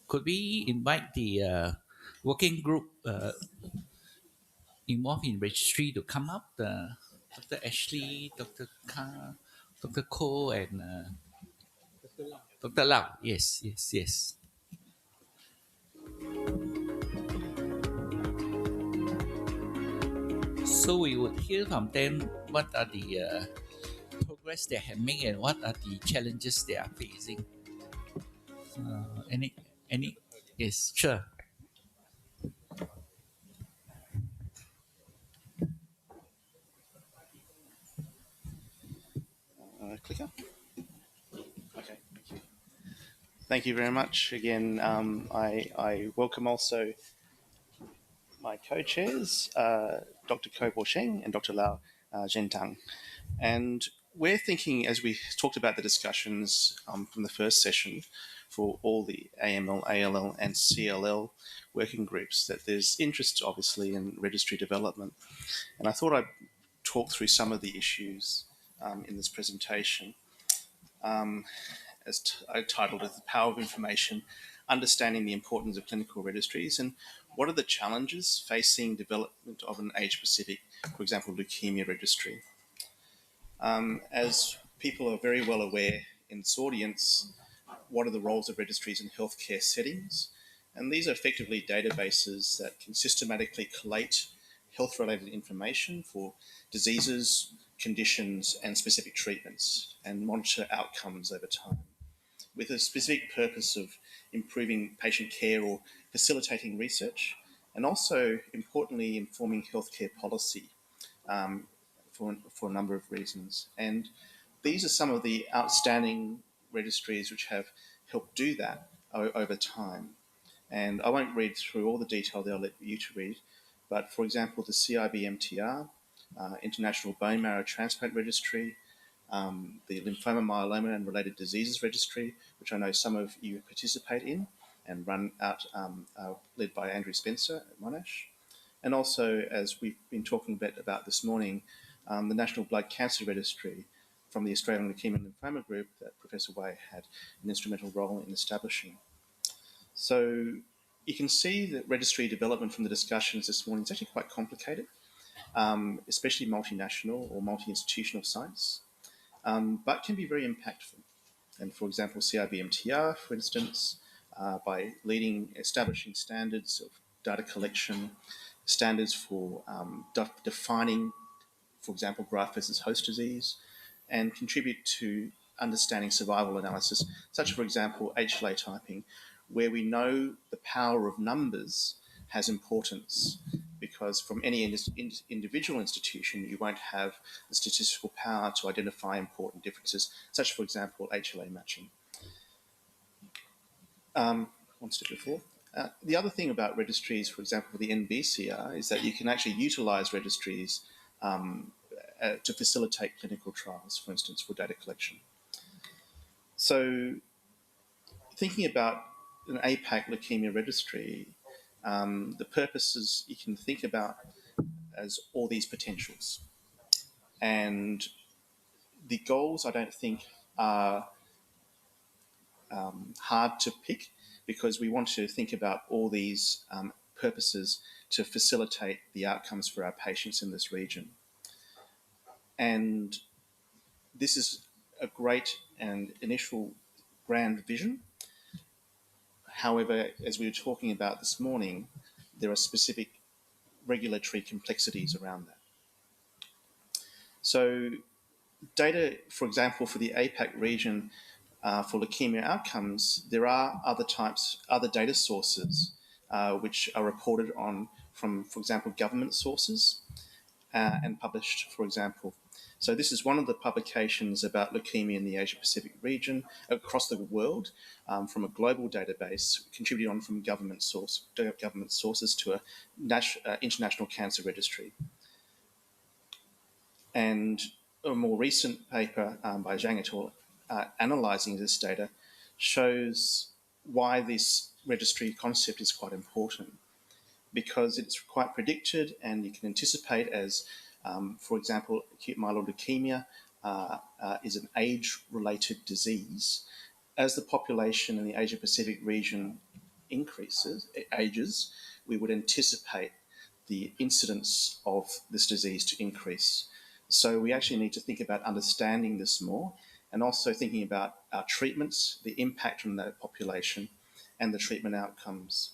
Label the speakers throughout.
Speaker 1: Could we invite the working group involved in registry to come up? Dr. Ashley, Dr. Carr, Dr. Ko, and Dr. Lau. Yes, yes, yes. So we would hear from them what are the progress they have made and what are the challenges they are facing. Any, any? Yes, sure.
Speaker 2: Clicker. Okay, thank you. Thank you very much. Again, I welcome also my co-chairs, Dr. Ko Bo Sheng and Dr. Lau Zhentang. And we're thinking, as we talked about the discussions from the first session for all the AML, ALL, and CLL working groups, that there's interest, obviously, in registry development. And I thought I'd talk through some of the issues in this presentation. As I titled it, The Power of Information, Understanding the Importance of Clinical Registries, and what are the challenges facing development of an age-specific, for example, leukemia registry. As people are very well aware in this audience, what are the roles of registries in healthcare settings? And these are effectively databases that can systematically collate health-related information for diseases, conditions, and specific treatments, and monitor outcomes over time, with a specific purpose of improving patient care or facilitating research, and also, importantly, informing healthcare policy um, for a number of reasons. And these are some of the outstanding registries which have helped do that over time. And I won't read through all the detail there, I'll let you to read. But for example, the CIBMTR, International Bone Marrow Transplant Registry, the Lymphoma, Myeloma and Related Diseases Registry, which I know some of you participate in and run out, led by Andrew Spencer at Monash. And also, as we've been talking a bit about this morning, the National Blood Cancer Registry from the Australian Leukemia and Lymphoma Group that Professor Wei had an instrumental role in establishing. So you can see that registry development from the discussions this morning is actually quite complicated, especially multinational or multi-institutional sites, but can be very impactful. And for example, CIBMTR, for instance, by leading establishing standards of data collection, standards for defining, for example, graft versus host disease, and contribute to understanding survival analysis, such, for example, HLA typing, where we know the power of numbers has importance, because from any individual institution, you won't have the statistical power to identify important differences, such, for example, HLA matching. One step before. The other thing about registries, for example, for the NBCR, is that you can actually utilize registries to facilitate clinical trials, for instance, for data collection. So thinking about an APAC leukemia registry, the purposes you can think about as all these potentials. And the goals, I don't think, are hard to pick, because we want to think about all these purposes to facilitate the outcomes for our patients in this region. And this is a great and initial grand vision. However, as we were talking about this morning, there are specific regulatory complexities around that. So data, for example, for the APAC region for leukemia outcomes, there are other data sources which are reported on from, for example, government sources and published, for example. So this is one of the publications about leukemia in the Asia-Pacific region across the world, from a global database contributed on from government sources to a international cancer registry. And a more recent paper by Zhang et al. Analysing this data shows why this registry concept is quite important, because it's quite predicted and you can anticipate as, for example, acute myeloid leukemia is an age-related disease. As the population in the Asia-Pacific region ages, we would anticipate the incidence of this disease to increase. So we actually need to think about understanding this more, and also thinking about our treatments, the impact on that population, and the treatment outcomes.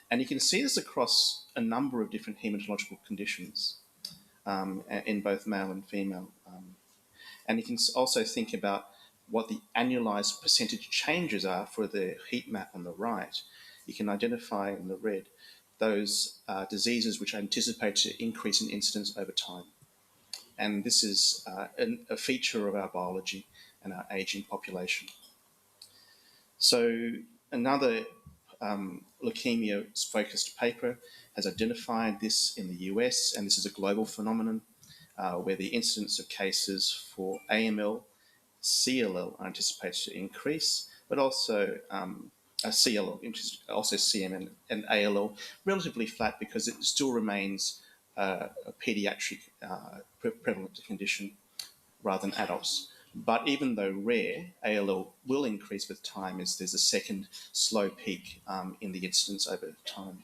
Speaker 2: And you can see this across a number of different hematological conditions in both male and female. And you can also think about what the annualized percentage changes are for the heat map on the right. You can identify in the red those diseases which are anticipated to increase in incidence over time. And this is a feature of our biology and our aging population. So another leukemia-focused paper has identified this in the US, and this is a global phenomenon where the incidence of cases for AML, CLL are anticipated to increase, but also CLL, also CMN and ALL, relatively flat because it still remains a pediatric prevalent condition rather than adults. But even though rare, ALL will increase with time as there's a second slow peak in the incidence over time.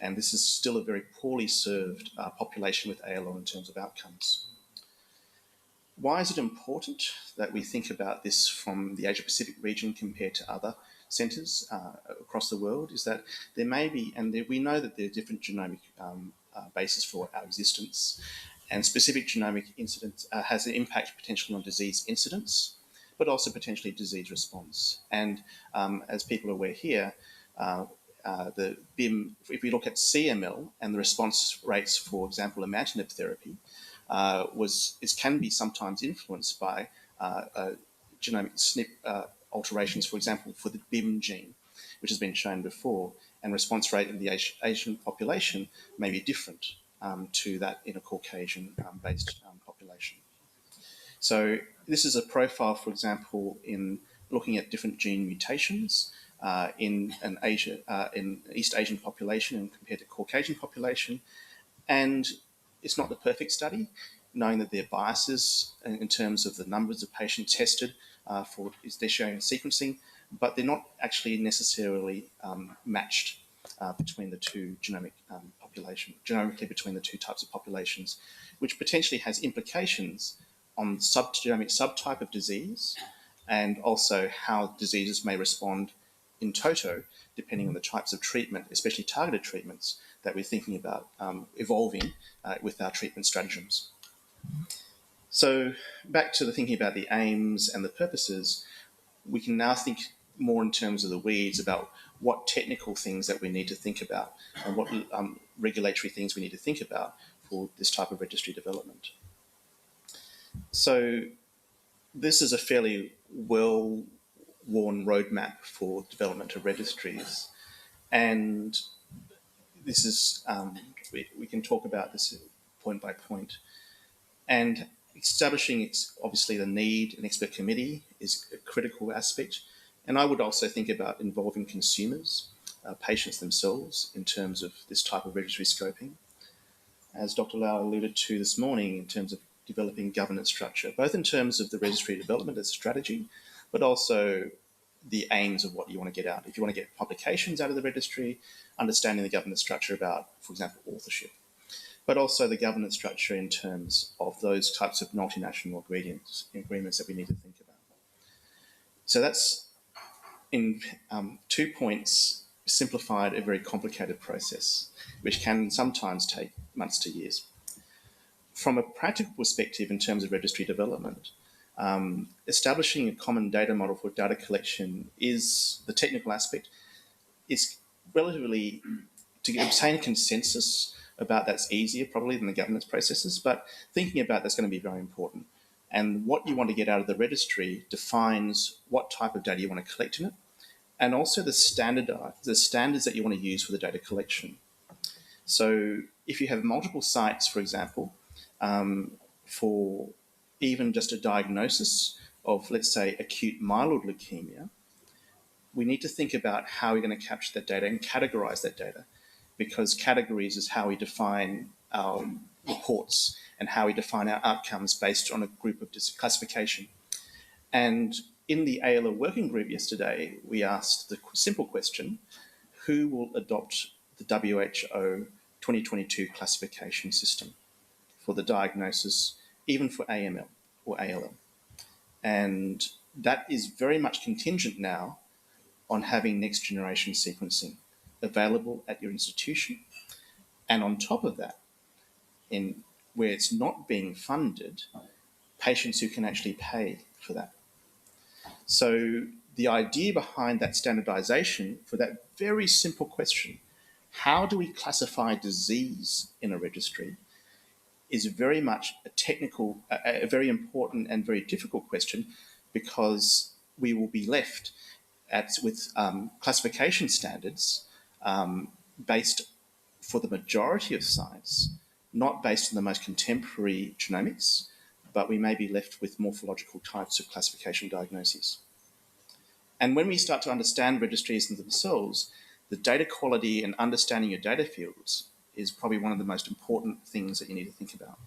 Speaker 2: And this is still a very poorly served population with ALL in terms of outcomes. Why is it important that we think about this from the Asia-Pacific region compared to other centres across the world? Is that there may be, and we know that there are different genomic bases for our existence, and specific genomic incidence has an impact potentially on disease incidence, but also potentially disease response. And as people are aware here, the BIM, if we look at CML and the response rates, for example, imatinib therapy, it can be sometimes influenced by genomic SNP alterations, for example, for the BIM gene, which has been shown before, and response rate in the Asian population may be different to that in a Caucasian-based population. So this is a profile, for example, in looking at different gene mutations in East Asian population and compared to Caucasian population. And it's not the perfect study, knowing that there are biases in terms of the numbers of patients tested they're showing sequencing, but they're not actually necessarily matched between the two genomically between the two types of populations, which potentially has implications on genomic subtype of disease and also how diseases may respond in toto, depending on the types of treatment, especially targeted treatments that we're thinking about evolving with our treatment stratagems. So back to the thinking about the aims and the purposes, we can now think more in terms of the weeds about what technical things that we need to think about and what regulatory things we need to think about for this type of registry development. So this is a fairly well-worn roadmap for development of registries. And this is, we can talk about this point by point. And establishing, obviously, the need and expert committee is a critical aspect. And I would also think about involving consumers, patients themselves, in terms of this type of registry scoping. As Dr. Lau alluded to this morning, in terms of developing governance structure, both in terms of the registry development as a strategy, but also the aims of what you want to get out. If you want to get publications out of the registry, understanding the governance structure about, for example, authorship, but also the governance structure in terms of those types of multinational agreements that we need to think about. So that's, in 2 points, simplified a very complicated process, which can sometimes take months to years. From a practical perspective, in terms of registry development, establishing a common data model for data collection is the technical aspect. It's relatively, to obtain a consensus about that's easier probably than the governance processes, but thinking about that's going to be very important. And what you want to get out of the registry defines what type of data you want to collect in it, and also the standards that you want to use for the data collection. So if you have multiple sites, for example, for even just a diagnosis of, let's say, acute myeloid leukemia, we need to think about how we're going to capture that data and categorize that data, because categories is how we define our reports and how we define our outcomes based on a group of classification. And in the ALL working group yesterday, we asked the simple question, who will adopt the WHO 2022 classification system for the diagnosis, even for AML or ALL. And that is very much contingent now on having next generation sequencing available at your institution. And on top of that, in where it's not being funded, patients who can actually pay for that. So the idea behind that standardization for that very simple question, how do we classify disease in a registry, is very much a technical, a very important and very difficult question, because we will be left with classification standards based for the majority of science, not based on the most contemporary genomics, but we may be left with morphological types of classification diagnoses. And when we start to understand registries themselves, the data quality and understanding your data fields is probably one of the most important things that you need to think about.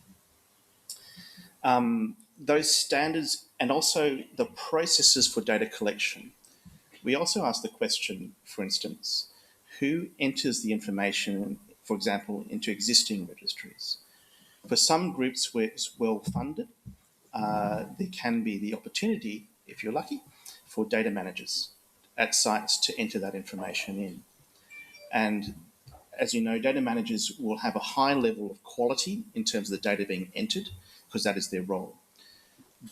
Speaker 2: Those standards and also the processes for data collection. We also ask the question, for instance, who enters the information, for example, into existing registries? For some groups where it's well funded, there can be the opportunity, if you're lucky, for data managers at sites to enter that information in. And as you know, data managers will have a high level of quality in terms of the data being entered, because that is their role.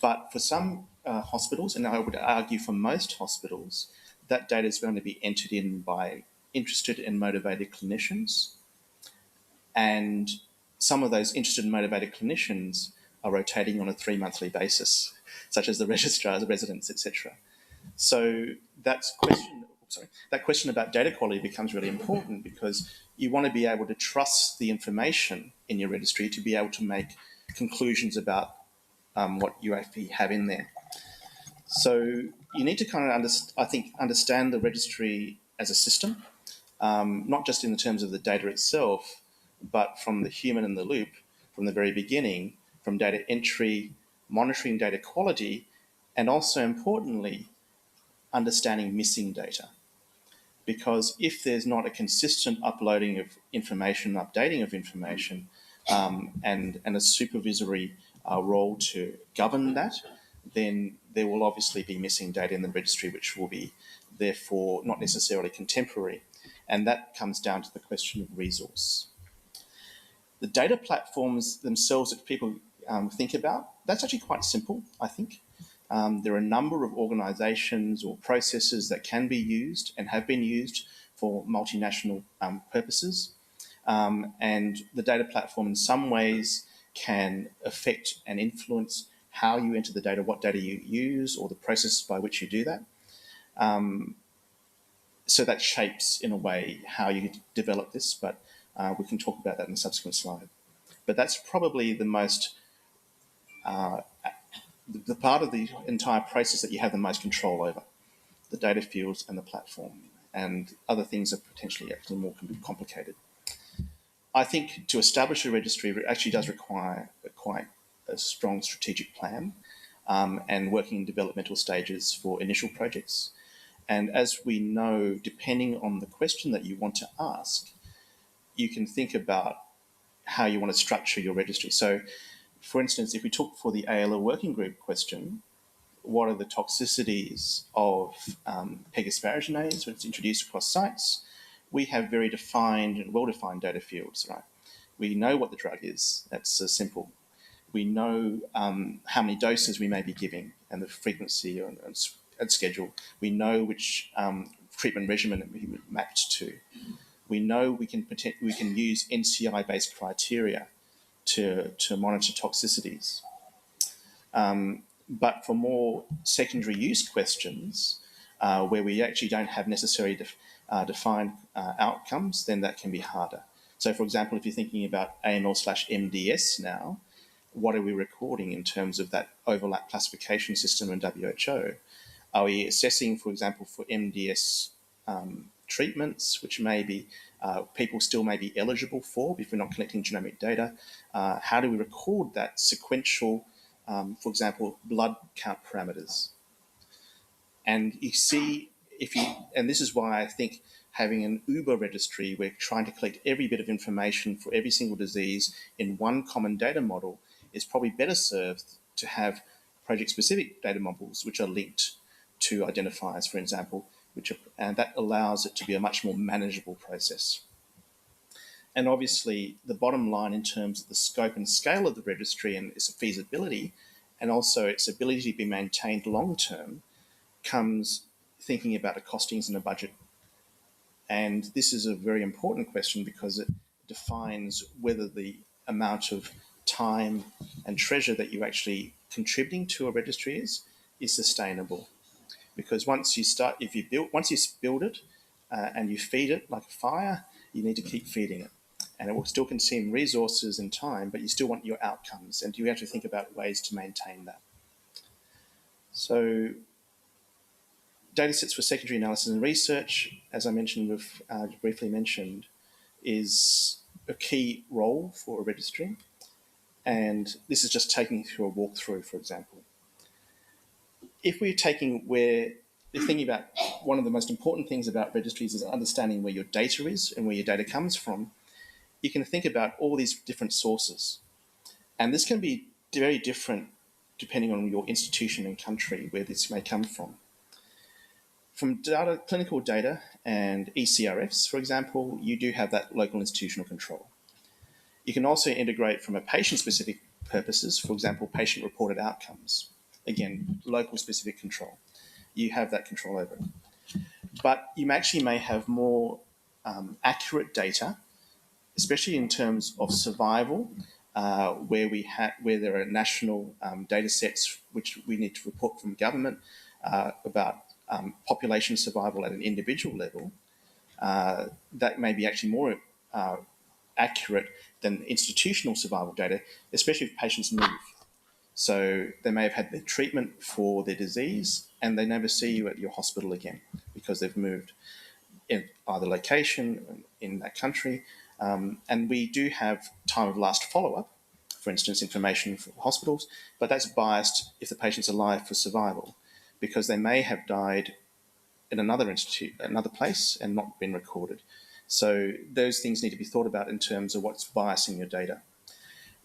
Speaker 2: But for some hospitals, and I would argue for most hospitals, that data is going to be entered in by interested and motivated clinicians. And some of those interested and motivated clinicians are rotating on a 3-monthly basis, such as the registrars, residents, etc. So that question about data quality becomes really important, because you want to be able to trust the information in your registry to be able to make conclusions about what you actually have in there. So you need to kind of, understand the registry as a system, not just in the terms of the data itself, but from the human in the loop, from the very beginning, from data entry, monitoring data quality, and also importantly, understanding missing data. Because if there's not a consistent uploading of information, updating of information, and a supervisory role to govern that, then there will obviously be missing data in the registry, which will be therefore not necessarily contemporary. And that comes down to the question of resource. The data platforms themselves that people think about, that's actually quite simple, I think. There are a number of organisations or processes that can be used and have been used for multinational purposes. And the data platform in some ways can affect and influence how you enter the data, what data you use, or the process by which you do that. So that shapes, in a way, how you develop this, but we can talk about that in a subsequent slide. But that's probably the most, the part of the entire process that you have the most control over, the data fields and the platform, and other things are potentially actually more complicated. I think to establish a registry actually does require quite a strong strategic plan and working in developmental stages for initial projects. And as we know, depending on the question that you want to ask, you can think about how you want to structure your registry. So, for instance, if we took for the ALL working group question, what are the toxicities of PEG asparaginase when it's introduced across sites? We have very defined and well-defined data fields, right? We know what the drug is. That's simple. We know how many doses we may be giving and the frequency and schedule. We know which treatment regimen it will be mapped to. We know we can use NCI-based criteria to monitor toxicities. But for more secondary use questions, where we actually don't have necessarily defined outcomes, then that can be harder. So, for example, if you're thinking about AML/MDS now, what are we recording in terms of that overlap classification system in WHO? Are we assessing, for example, for MDS treatments, which maybe people still may be eligible for if we're not collecting genomic data? How do we record that sequential, for example, blood count parameters? And you see and this is why I think having an Uber registry, we're trying to collect every bit of information for every single disease in one common data model, is probably better served to have project-specific data models which are linked to identifiers, for example, and that allows it to be a much more manageable process. And obviously, the bottom line in terms of the scope and scale of the registry and its feasibility, and also its ability to be maintained long term, comes thinking about the costings and a budget. And this is a very important question because it defines whether the amount of time and treasure that you're actually contributing to a registry is sustainable. Because once you build it and you feed it like a fire, you need to keep feeding it, and it will still consume resources and time, but you still want your outcomes, and you have to think about ways to maintain that. So datasets for secondary analysis and research, as I mentioned, briefly mentioned, is a key role for a registry. And this is just taking you through a walkthrough, for example. If we're thinking about one of the most important things about registries is understanding where your data is and where your data comes from, you can think about all these different sources. And this can be very different depending on your institution and country where this may come from. From clinical data and ECRFs, for example, you do have that local institutional control. You can also integrate from a patient-specific purposes, for example, patient-reported outcomes. Again, local-specific control. You have that control over it. But you actually may have more accurate data, especially in terms of survival, where there are national data sets which we need to report from government about population survival at an individual level. That may be actually more accurate than institutional survival data, especially if patients move. So they may have had their treatment for their disease and they never see you at your hospital again because they've moved in either location in that country. And we do have time of last follow-up, for instance, information for hospitals, but that's biased if the patient's alive for survival because they may have died in another place and not been recorded. So those things need to be thought about in terms of what's biasing your data.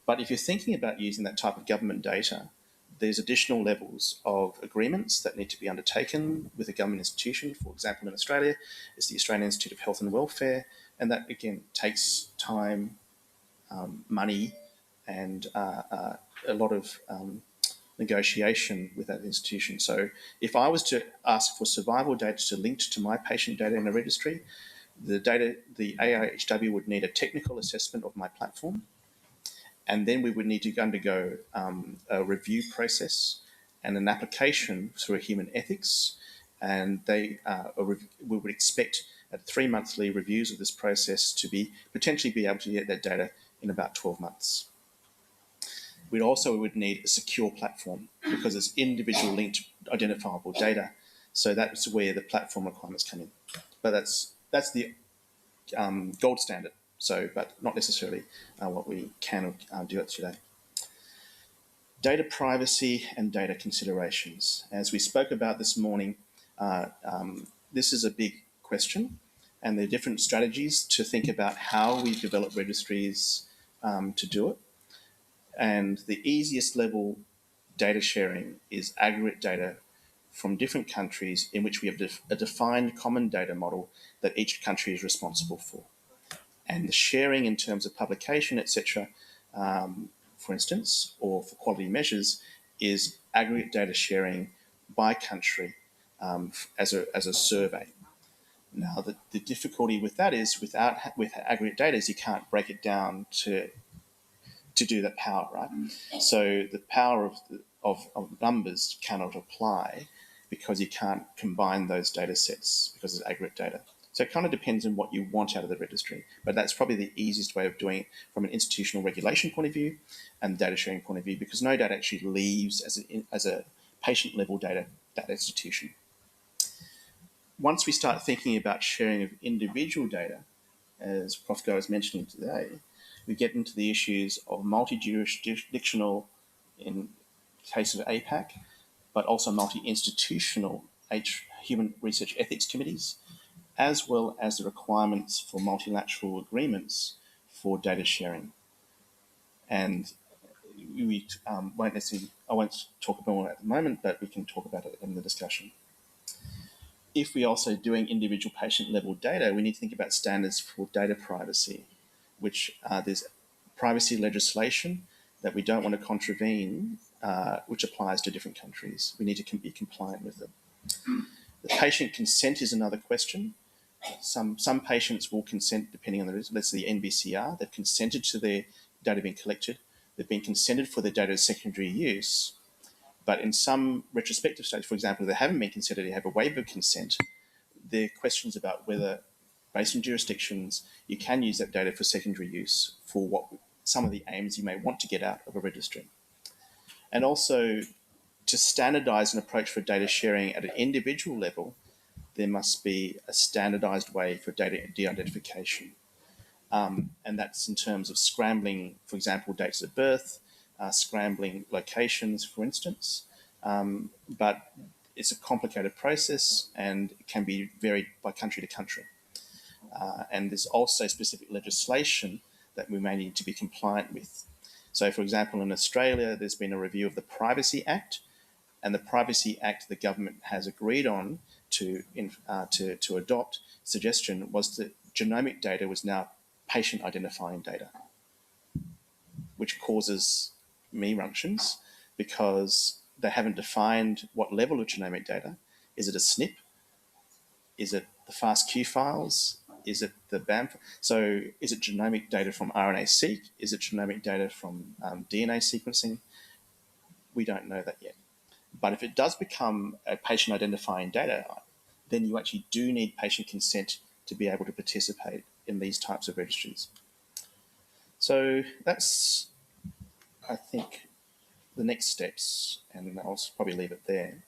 Speaker 2: But if you're thinking about using that type of government data, there's additional levels of agreements that need to be undertaken with a government institution. For example, in Australia, it's the Australian Institute of Health and Welfare, and that, again, takes time, money, and a lot of negotiation with that institution. So if I was to ask for survival data to link to my patient data in a registry, the AIHW would need a technical assessment of my platform, and then we would need to undergo a review process and an application through a human ethics, and we would expect at 3 monthly reviews of this process to potentially be able to get that data in about 12 months. We would need a secure platform because it's individual linked identifiable data. So that's where the platform requirements come in. But that's the gold standard. So, but not necessarily what we can do it today. Data privacy and data considerations. As we spoke about this morning, this is a big question, and there are different strategies to think about how we develop registries to do it. And the easiest level data sharing is aggregate data from different countries in which we have a defined common data model that each country is responsible for. And the sharing in terms of publication, etc., for instance, or for quality measures, is aggregate data sharing by country as a survey. Now, the difficulty with that is with aggregate data is you can't break it down to do that power, right? So the power of numbers cannot apply because you can't combine those data sets because it's aggregate data. So it kind of depends on what you want out of the registry, but that's probably the easiest way of doing it from an institutional regulation point of view and data sharing point of view, because no data actually leaves as a patient level data that institution. Once we start thinking about sharing of individual data, as Prof. Goh is mentioning today, we get into the issues of multi-jurisdictional in case of APAC, but also multi-institutional human research ethics committees, as well as the requirements for multilateral agreements for data sharing. And we won't necessarily, I won't talk about it at the moment, but we can talk about it in the discussion. If we're also doing individual patient level data, we need to think about standards for data privacy, which there's privacy legislation that we don't want to contravene, which applies to different countries. We need to be compliant with it. The patient consent is another question. Some patients will consent depending on let's say the NBCR. They've consented to their data being collected. They've been consented for their data secondary use. But in some retrospective studies, for example, if they haven't been consented, they have a waiver of consent. There are questions about whether, based on jurisdictions, you can use that data for secondary use for what some of the aims you may want to get out of a registry. And also, to standardize an approach for data sharing at an individual level, there must be a standardized way for data de-identification. And that's in terms of scrambling, for example, dates of birth, scrambling locations, for instance. But it's a complicated process and it can be varied by country to country. And there's also specific legislation that we may need to be compliant with. So, for example, in Australia, there's been a review of the Privacy Act, and the Privacy Act the government has agreed on to adopt suggestion was that genomic data was now patient identifying data, which causes me runctions because they haven't defined what level of genomic data. Is it a SNP? Is it the FASTQ files? Is it the BAM? So is it genomic data from RNA-seq? Is it genomic data from DNA sequencing? We don't know that yet. But if it does become a patient identifying data, then you actually do need patient consent to be able to participate in these types of registries. So that's, I think, the next steps, and I'll probably leave it there.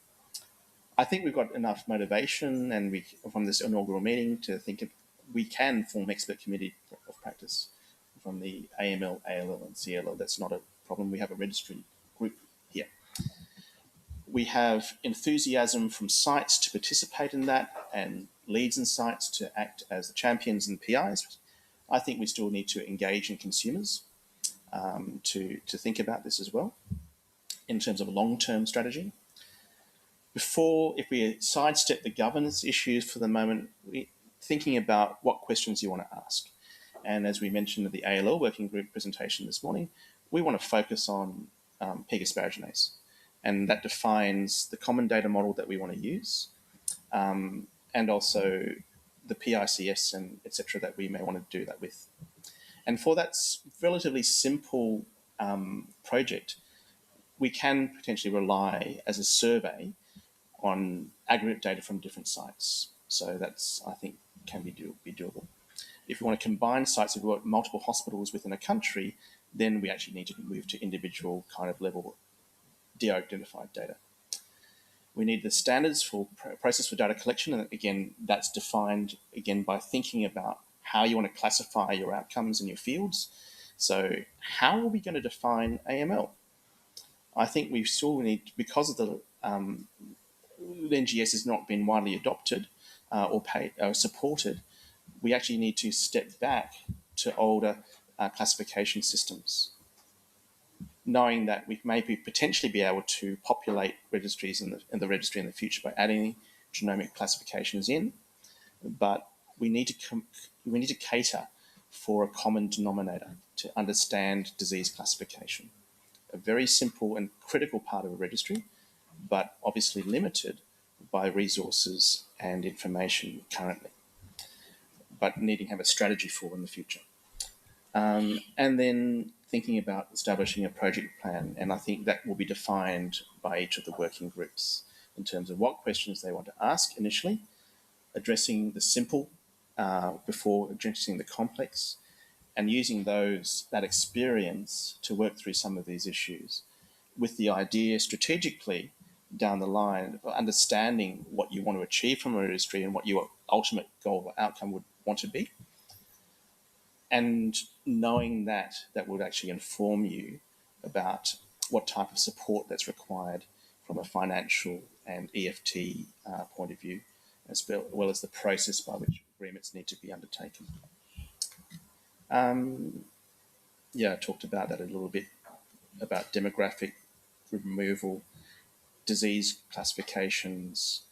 Speaker 2: I think we've got enough motivation and from this inaugural meeting to think we can form expert committee of practice from the AML, ALL and CLL. That's not a problem. We have a registry group here. We have enthusiasm from sites to participate in that and leads in sites to act as the champions and PIs. I think we still need to engage in consumers to think about this as well in terms of a long-term strategy. If we sidestep the governance issues for the moment, thinking about what questions you want to ask. And as we mentioned at the ALL working group presentation this morning, we want to focus on peg asparaginase. And that defines the common data model that we want to use, and also the PICS and et cetera that we may want to do that with. And for that relatively simple project, we can potentially rely as a survey on aggregate data from different sites. So that's, I think, can be doable. If we want to combine sites, if we've got multiple hospitals within a country, then we actually need to move to individual kind of level de-identified data. We need the standards for process for data collection, and again, that's defined again by thinking about how you want to classify your outcomes in your fields. So how are we going to define AML? I think we still need, because of the NGS has not been widely adopted or supported, we actually need to step back to older classification systems, knowing that we may potentially be able to populate registries in the registry in the future by adding genomic classifications in, but we need to cater for a common denominator to understand disease classification. A very simple and critical part of a registry, but obviously limited by resources and information currently, but needing to have a strategy for in the future. And then thinking about establishing a project plan, and I think that will be defined by each of the working groups in terms of what questions they want to ask initially, addressing the simple before addressing the complex, and using that experience to work through some of these issues with the idea strategically down the line of understanding what you want to achieve from a registry and what your ultimate goal or outcome would want to be. And knowing that would actually inform you about what type of support that's required from a financial and EFT point of view, as well as the process by which agreements need to be undertaken. I talked about that a little bit, about demographic removal, disease classifications,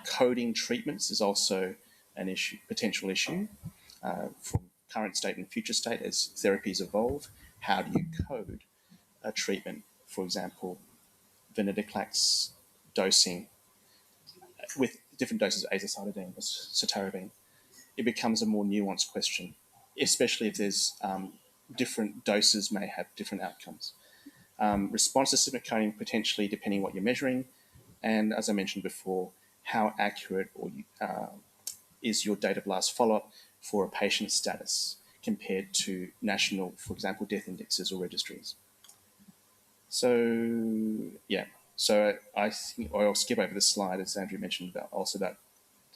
Speaker 2: coding treatments is also an issue, potential issue from current state and future state as therapies evolve. How do you code a treatment? For example, venetoclax dosing with different doses of azacitidine or cytarabine. It becomes a more nuanced question, especially if there's different doses may have different outcomes. Response to systemic coding potentially depending what you're measuring, and as I mentioned before, how accurate is your data blast follow-up for a patient status compared to national, for example, death indexes or registries. So I think I'll skip over the slide as Andrew mentioned about also that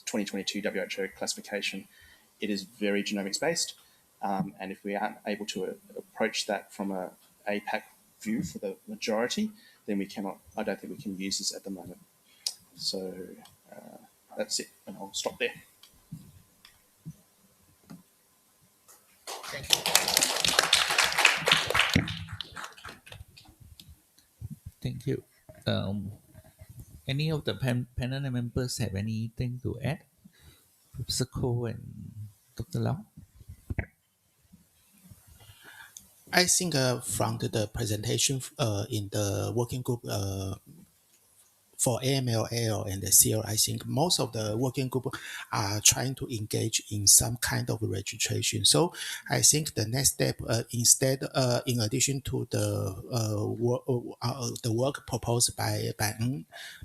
Speaker 2: 2022 WHO classification. It is very genomics based, and if we aren't able to approach that from a APAC view for the majority, then we cannot. I don't think we can use this at the moment. So that's it, and I'll stop there.
Speaker 1: Thank you. Thank you. Any of the panel members have anything to add? Professor Koh and Dr. Lau?
Speaker 3: I think from the presentation in the working group for AML, AL, and the CL, I think most of the working group are trying to engage in some kind of registration. So I think the next step, instead, in addition to the work proposed by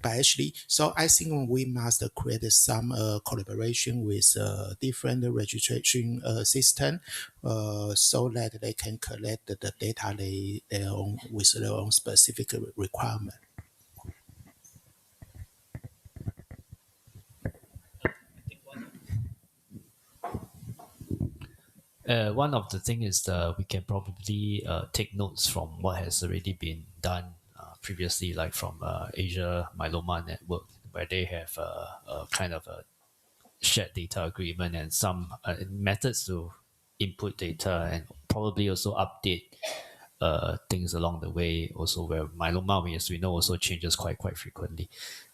Speaker 3: Ashley, so I think we must create some collaboration with different registration system, so that they can collect the data their own with their own specific requirement.
Speaker 4: One of the things is we can probably take notes from what has already been done previously, like from Asia Myeloma Network, where they have a kind of a shared data agreement and some methods to input data and probably also update things along the way. Also, where myeloma, as we know, also changes quite frequently.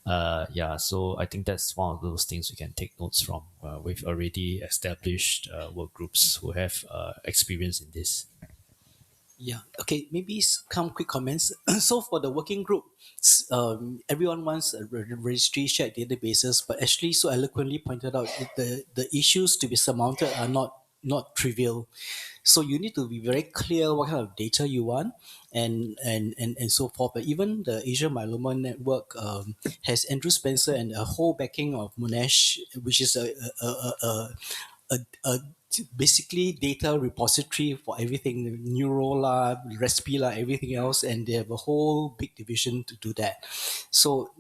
Speaker 4: So I think that's one of those things we can take notes from. We've already established work groups who have experience in this.
Speaker 5: Yeah. Okay. Maybe some quick comments. So for the working group, everyone wants a registry shared databases, but actually so eloquently pointed out that the issues to be surmounted are not trivial. So you need to be very clear what kind of data you want and so forth. But even the Asia Myeloma Network has Andrew Spencer and a whole backing of Monash, which is a basically data repository for everything, Neurola, Respila, everything else, and they have a whole big division to do that. So,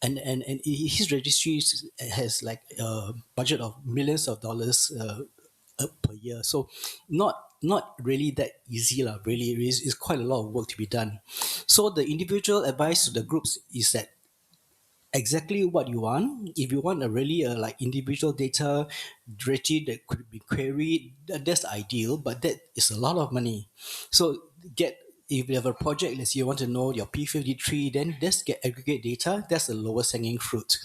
Speaker 5: and his registry has like a budget of millions of dollars per year. So, not really that easy, lah. Really, it's quite a lot of work to be done. So, the individual advice to the groups is that exactly what you want. If you want a really like individual data directory that could be queried, that's ideal, but that is a lot of money. So if you have a project, let's say you want to know your P53, then just get aggregate data. That's the lowest hanging fruit,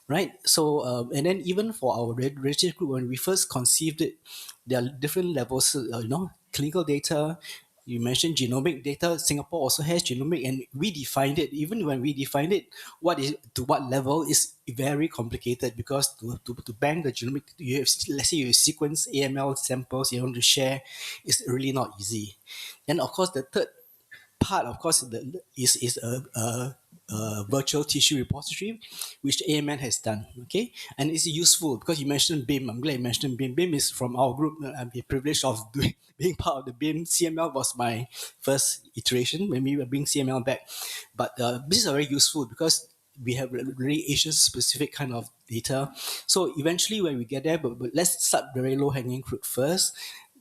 Speaker 5: right? So and then even for our registry group, when we first conceived it, there are different levels. Clinical data. You mentioned genomic data. Singapore also has genomic, and we defined it. Even when we defined it, what is to what level is very complicated, because to bank the genomic, you have, let's say you sequence AML samples you want to share, it's really not easy. And of course, the third part, of course, is a virtual tissue repository, which AMN has done. Okay, and it's useful because you mentioned BIM. I'm glad you mentioned BIM. BIM is from our group. I'm privileged of being part of the BIM. CML was my first iteration when we were bringing CML back. But this is very useful because we have really Asian specific kind of data. So eventually when we get there, but let's start very low hanging fruit first,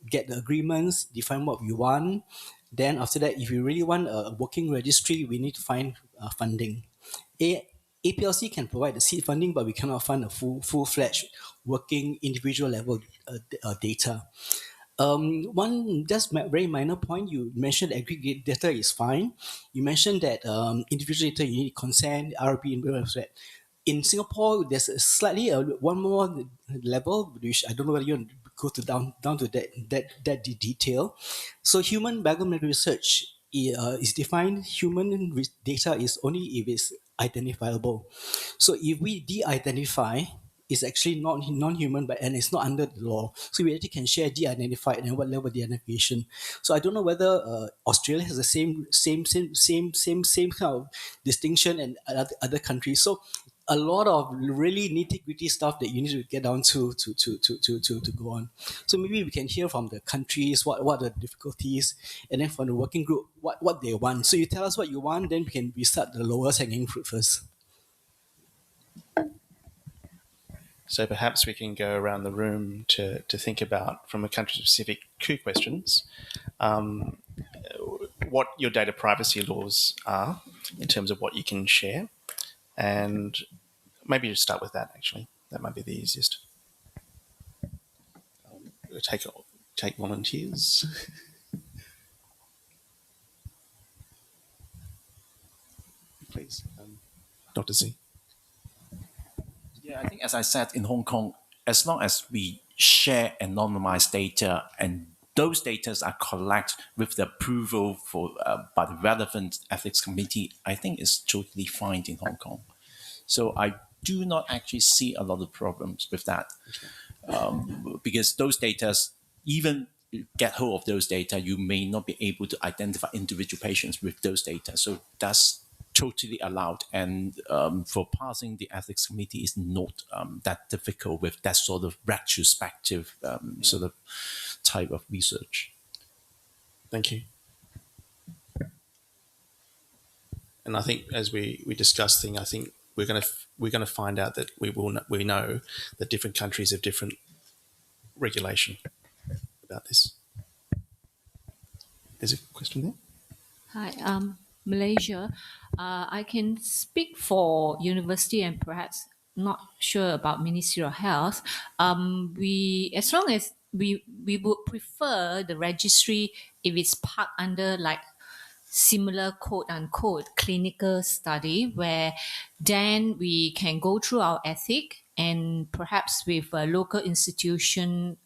Speaker 5: get the agreements, define what we want. Then after that, if you really want a working registry, we need to find funding. APLC can provide the seed funding, but we cannot fund a full-fledged working individual level data. One just very minor point, you mentioned aggregate data is fine. You mentioned that individual data, you need consent, RP, and that. In Singapore, there's a slightly one more level, which I don't know whether you want to go to down to that detail. So human biometric research is defined. Human data is only if it's identifiable. So if we de-identify, it's actually not non-human, but and it's not under the law. So we actually can share de-identified and what level of de-identification. So I don't know whether Australia has the same kind of distinction and other countries. So a lot of really nitty-gritty stuff that you need to get down to go on. So maybe we can hear from the countries what are the difficulties, and then from the working group what they want. So you tell us what you want, then we start the lowest hanging fruit first.
Speaker 2: So perhaps we can go around the room to think about, from a country-specific questions, what your data privacy laws are in terms of what you can share. And maybe just start with that, actually. That might be the easiest. Take volunteers. Please, Dr. Z.
Speaker 6: Yeah, I think as I said in Hong Kong, as long as we share anonymized data and those data are collected with the approval by the relevant ethics committee, I think it's totally fine in Hong Kong. So I do not actually see a lot of problems with that, because those data, even get hold of those data, you may not be able to identify individual patients with those data. So that's totally allowed, and for passing the ethics committee is not that difficult with that sort of retrospective sort of type of research.
Speaker 2: Thank you. And I think as we discuss things, I think we're going to find out that we know that different countries have different regulation about this. There's a question there.
Speaker 7: Hi, Malaysia. I can speak for university and perhaps not sure about Ministry of Health. As long as we would prefer the registry if it's part under like similar quote unquote clinical study, where then we can go through our ethic and perhaps with a local institution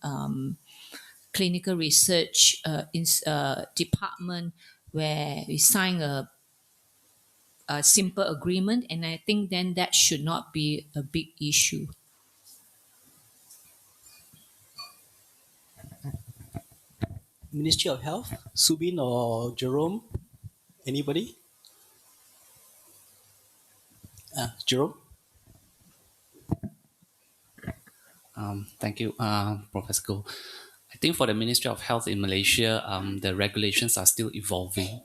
Speaker 7: clinical research department where we sign a simple agreement, and I think then that should not be a big issue.
Speaker 5: Ministry of Health, Subin or Jerome? Anybody? Jerome?
Speaker 8: Thank you, Professor Goh. I think for the Ministry of Health in Malaysia, the regulations are still evolving,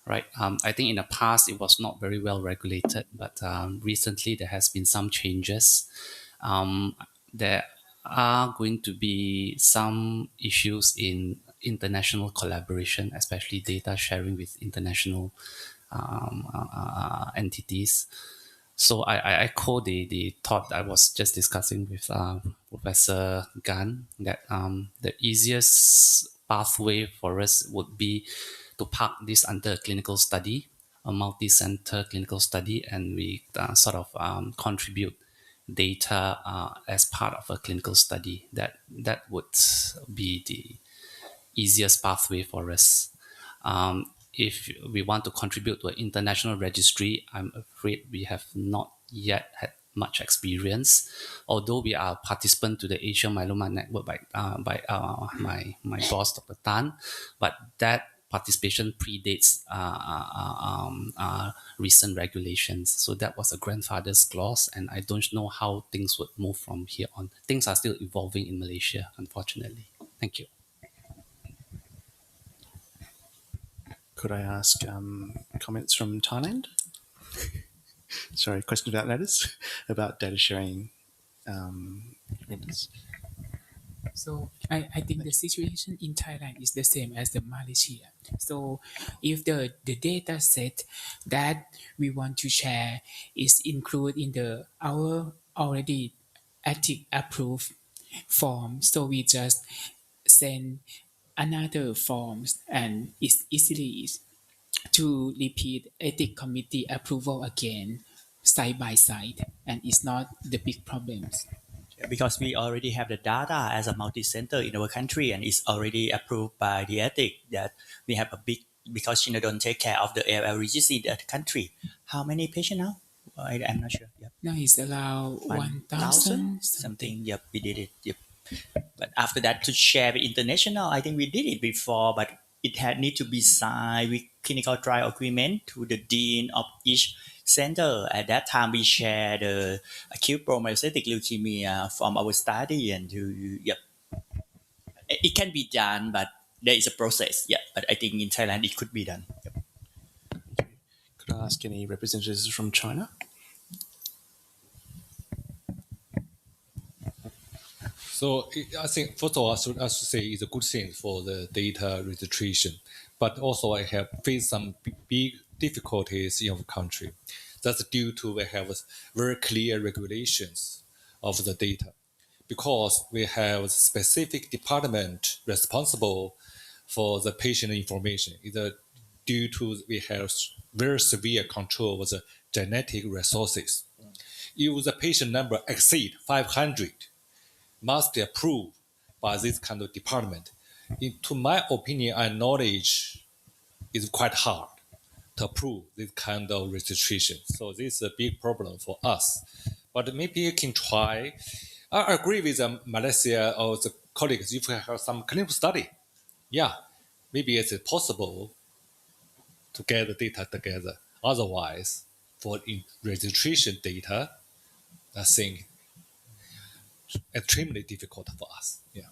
Speaker 8: right? I think in the past it was not very well regulated, but recently there has been some changes. There are going to be some issues in international collaboration, especially data sharing with international entities. So I echo the thought I was just discussing with Professor Gan, that the easiest pathway for us would be to park this under a clinical study, a multi-center clinical study, and we sort of contribute data as part of a clinical study. That would be the easiest pathway for us. If we want to contribute to an international registry, I'm afraid we have not yet had much experience. Although we are participant to the Asian Myeloma Network by my boss, Dr. Tan, but that participation predates recent regulations. So that was a grandfather's clause, and I don't know how things would move from here on. Things are still evolving in Malaysia, unfortunately. Thank you.
Speaker 2: Could I ask comments from Thailand? Sorry, questions about that, about data sharing agreements.
Speaker 9: So I think the situation in Thailand is the same as the Malaysia. So if the data set that we want to share is included in our already ethic approved form, so we just send another forms and it's easily to repeat ethic committee approval again side by side, and it's not the big problems.
Speaker 10: Because we already have the data as a multi-center in our country and it's already approved by the ethic that we have a big, because China don't take care of the ALL registry in that country. How many patients now? I'm not sure. Yep.
Speaker 9: Now it's around 1,000
Speaker 10: something. Yep, we did it. Yep. But after that, to share with international, I think we did it before, but it had need to be signed with clinical trial agreement to the dean of each center. At that time, we share the acute promyelocytic leukemia from our study, and yep, it can be done, but there is a process. Yeah, but I think in Thailand it could be done. Yep.
Speaker 11: Could I ask any representatives from China?
Speaker 12: So I think first of all, I should say it's a good thing for the data registration, but also I have faced some big difficulties in our country. That's due to we have very clear regulations of the data, because we have a specific department responsible for the patient information. Either due to we have very severe control of the genetic resources. If the patient number exceed 500, must be approved by this kind of department. To my opinion and knowledge, it's quite hard to approve this kind of registration. So this is a big problem for us. But maybe you can try. I agree with Malaysia or the colleagues. If we have some clinical study, yeah, maybe it's possible to get the data together. Otherwise, for registration data, I think extremely difficult for us. Yeah.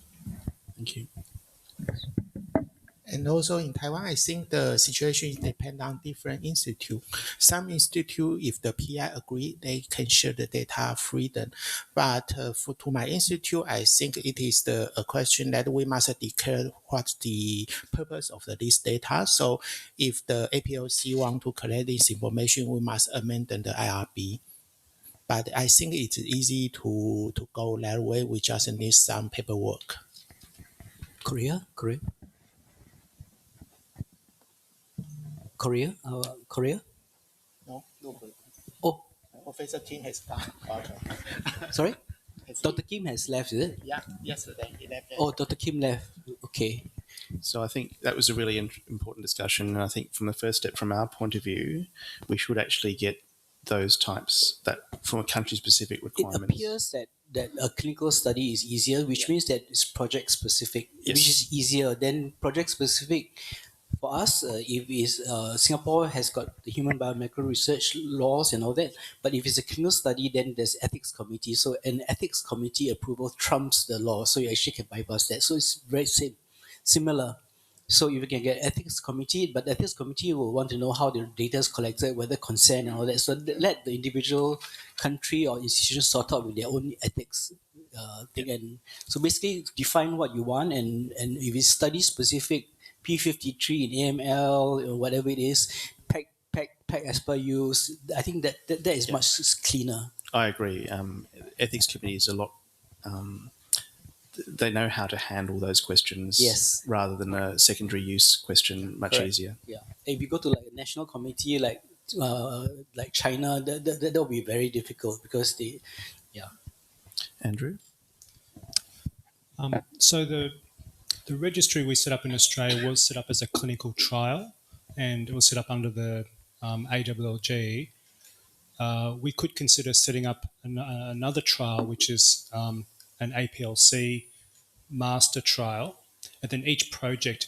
Speaker 11: Thank you.
Speaker 3: And also in Taiwan, I think the situation depends on different institute. Some institute, if the PI agree, they can share the data freedom. But to my institute, I think it is a question that we must declare what's the purpose of this data. So if the APLC want to collect this information, we must amend the IRB. But I think it's easy to go that way. We just need some paperwork.
Speaker 5: Korea.
Speaker 3: No.
Speaker 5: Oh,
Speaker 3: Professor Kim has gone. Okay.
Speaker 5: sorry, Dr. Kim has left, is it?
Speaker 3: Yeah, yesterday he left.
Speaker 5: Oh, Dr. Kim left. Okay.
Speaker 11: So I think that was a really important discussion. And I think from the first step, from our point of view, we should actually get those types that from a country-specific requirements.
Speaker 5: It appears that a clinical study is easier, which means that it's project-specific,
Speaker 11: Yes.
Speaker 5: which is easier. Then project-specific for us, if is Singapore has got the human biomedical research laws and all that, but if it's a clinical study, then there's ethics committee. So an ethics committee approval trumps the law, so you actually can bypass that. So it's very similar. So if you can get ethics committee, but the ethics committee will want to know how the data is collected, whether consent and all that. So let the individual country or institution sort out with their own ethics thing. And so basically define what you want, and if it's study specific, P53 in AML or whatever it is, pack as per use. I think that is much cleaner.
Speaker 11: I agree. Ethics committee is a lot. They know how to handle those questions.
Speaker 5: Yes.
Speaker 11: Rather than a secondary use question, much
Speaker 5: Correct.
Speaker 11: easier.
Speaker 5: Yeah. If you go to like a national committee like China, that will be very difficult because they, yeah.
Speaker 11: Andrew?
Speaker 13: So the registry we set up in Australia was set up as a clinical trial, and it was set up under the AWLG. We could consider setting up another trial, which is an APLC master trial, and then each project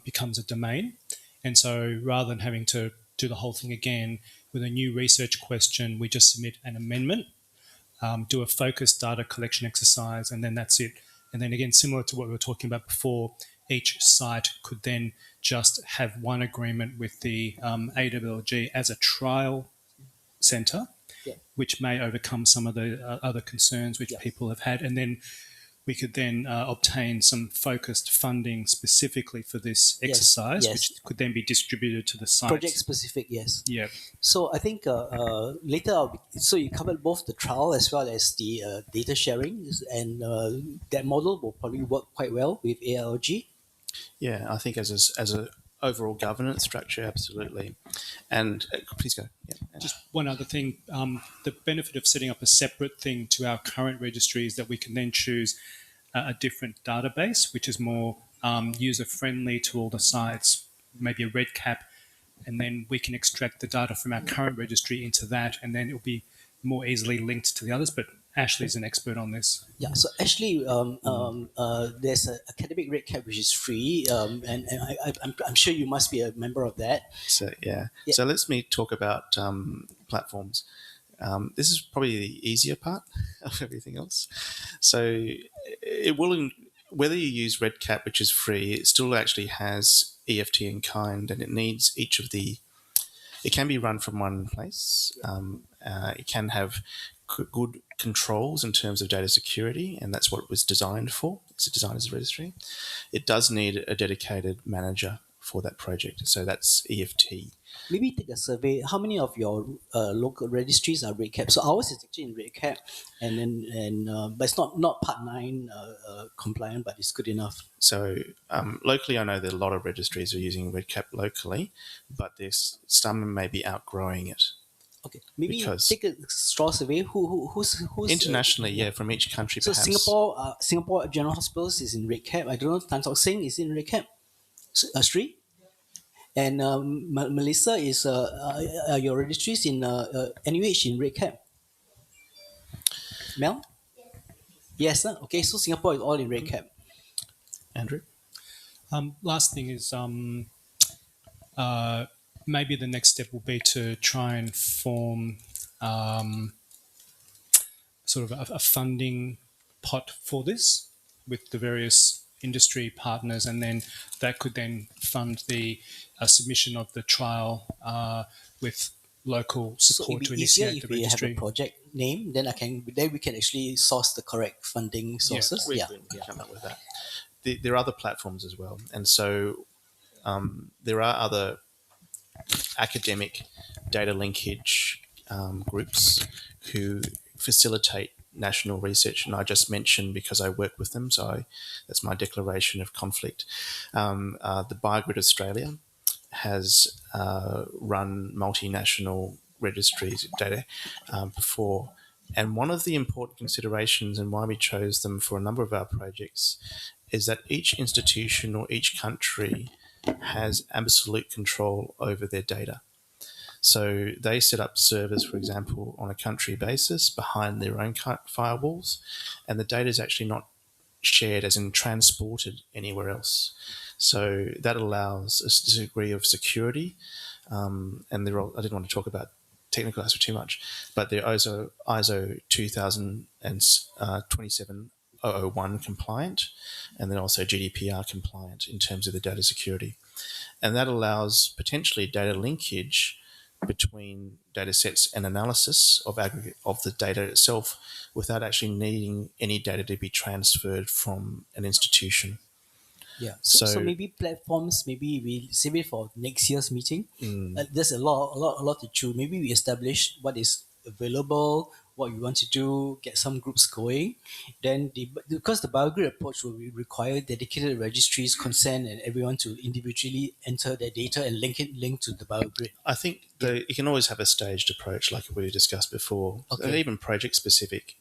Speaker 13: becomes a domain. And so rather than having to do the whole thing again with a new research question, we just submit an amendment, do a focused data collection exercise, and then that's it. And then again, similar to what we were talking about before, each site could then just have one agreement with the AWLG as a trial centre,
Speaker 5: Yeah.
Speaker 13: which may overcome some of the other concerns which people have had. And then we could then obtain some focused funding specifically for this
Speaker 5: Yes,
Speaker 13: exercise,
Speaker 5: yes.
Speaker 13: which could then be distributed to the sites.
Speaker 5: Project specific, yes.
Speaker 13: Yeah.
Speaker 5: So I think later, so you covered both the trial as well as the data sharing, and that model will probably work quite well with ALG.
Speaker 11: Yeah, I think as a overall governance structure, absolutely. And please go. Yeah.
Speaker 13: Just one other thing, the benefit of setting up a separate thing to our current registry is that we can then choose a different database, which is more user-friendly to all the sites, maybe a REDCap, and then we can extract the data from our current registry into that, and then it'll be more easily linked to the others. But Ashley's an expert on this.
Speaker 5: Yeah, so actually, there's an academic REDCap which is free, and I'm sure you must be a member of that.
Speaker 11: So
Speaker 5: Yeah.
Speaker 11: So let's me talk about platforms. This is probably the easier part of everything else. So it will, whether you use REDCap, which is free, it still actually has EFT in kind, and it needs each of the. It can be run from one place. It can have good controls in terms of data security, and that's what it was designed for. It's designed as a registry. It does need a dedicated manager for that project, so that's EFT.
Speaker 5: Maybe take a survey. How many of your local registries are REDCap? So ours is actually in REDCap, but it's not Part 9 compliant, but it's good enough.
Speaker 11: So locally, I know that a lot of registries are using REDCap locally, but there's some may be outgrowing it.
Speaker 5: Okay, maybe
Speaker 11: Because-
Speaker 5: take a straw survey. Who's
Speaker 11: Internationally, yeah, from each country.
Speaker 5: So
Speaker 11: perhaps.
Speaker 5: Singapore General Hospitals is in REDCap. I don't know. Tan Tock Seng is in REDCap. Sri, and Melissa is your registries in NUH in REDCap. Mel. Yes. Sir? Okay. So Singapore is all in REDCap.
Speaker 11: Andrew.
Speaker 13: Last thing is maybe the next step will be to try and form sort of a funding pot for this with the various industry partners, and then that could then fund the submission of the trial with local
Speaker 5: So
Speaker 13: support
Speaker 5: it'd
Speaker 13: to
Speaker 5: be easier
Speaker 13: initiate
Speaker 5: if
Speaker 13: the
Speaker 5: we have
Speaker 13: registry.
Speaker 5: a project name. Then we can actually source the correct funding sources.
Speaker 11: We
Speaker 5: Yeah.
Speaker 11: can come up with that. There are other platforms as well, and so there are other academic data linkage groups who facilitate national research, and I just mentioned because I work with them, so that's my declaration of conflict. The BioGrid Australia has run multinational registries of data before, and one of the important considerations and why we chose them for a number of our projects is that each institution or each country has absolute control over their data. So they set up servers, for example, on a country basis behind their own firewalls, and the data is actually not shared as in transported anywhere else. So that allows a degree of security. And I didn't want to talk about technical aspects too much, but they're ISO 27001 compliant, and then also GDPR compliant in terms of the data security. And that allows potentially data linkage between data sets and analysis of aggregate of the data itself without actually needing any data to be transferred from an institution.
Speaker 5: Yeah. So maybe platforms. Maybe we save it for next year's meeting. There's a lot to choose. Maybe we establish what is available, what we want to do, get some groups going. Then because the BioGrid approach will require dedicated registries, consent, and everyone to individually enter their data and link to the BioGrid.
Speaker 11: I think you can always have a staged approach, like we discussed before.
Speaker 5: Okay.
Speaker 11: And even project specific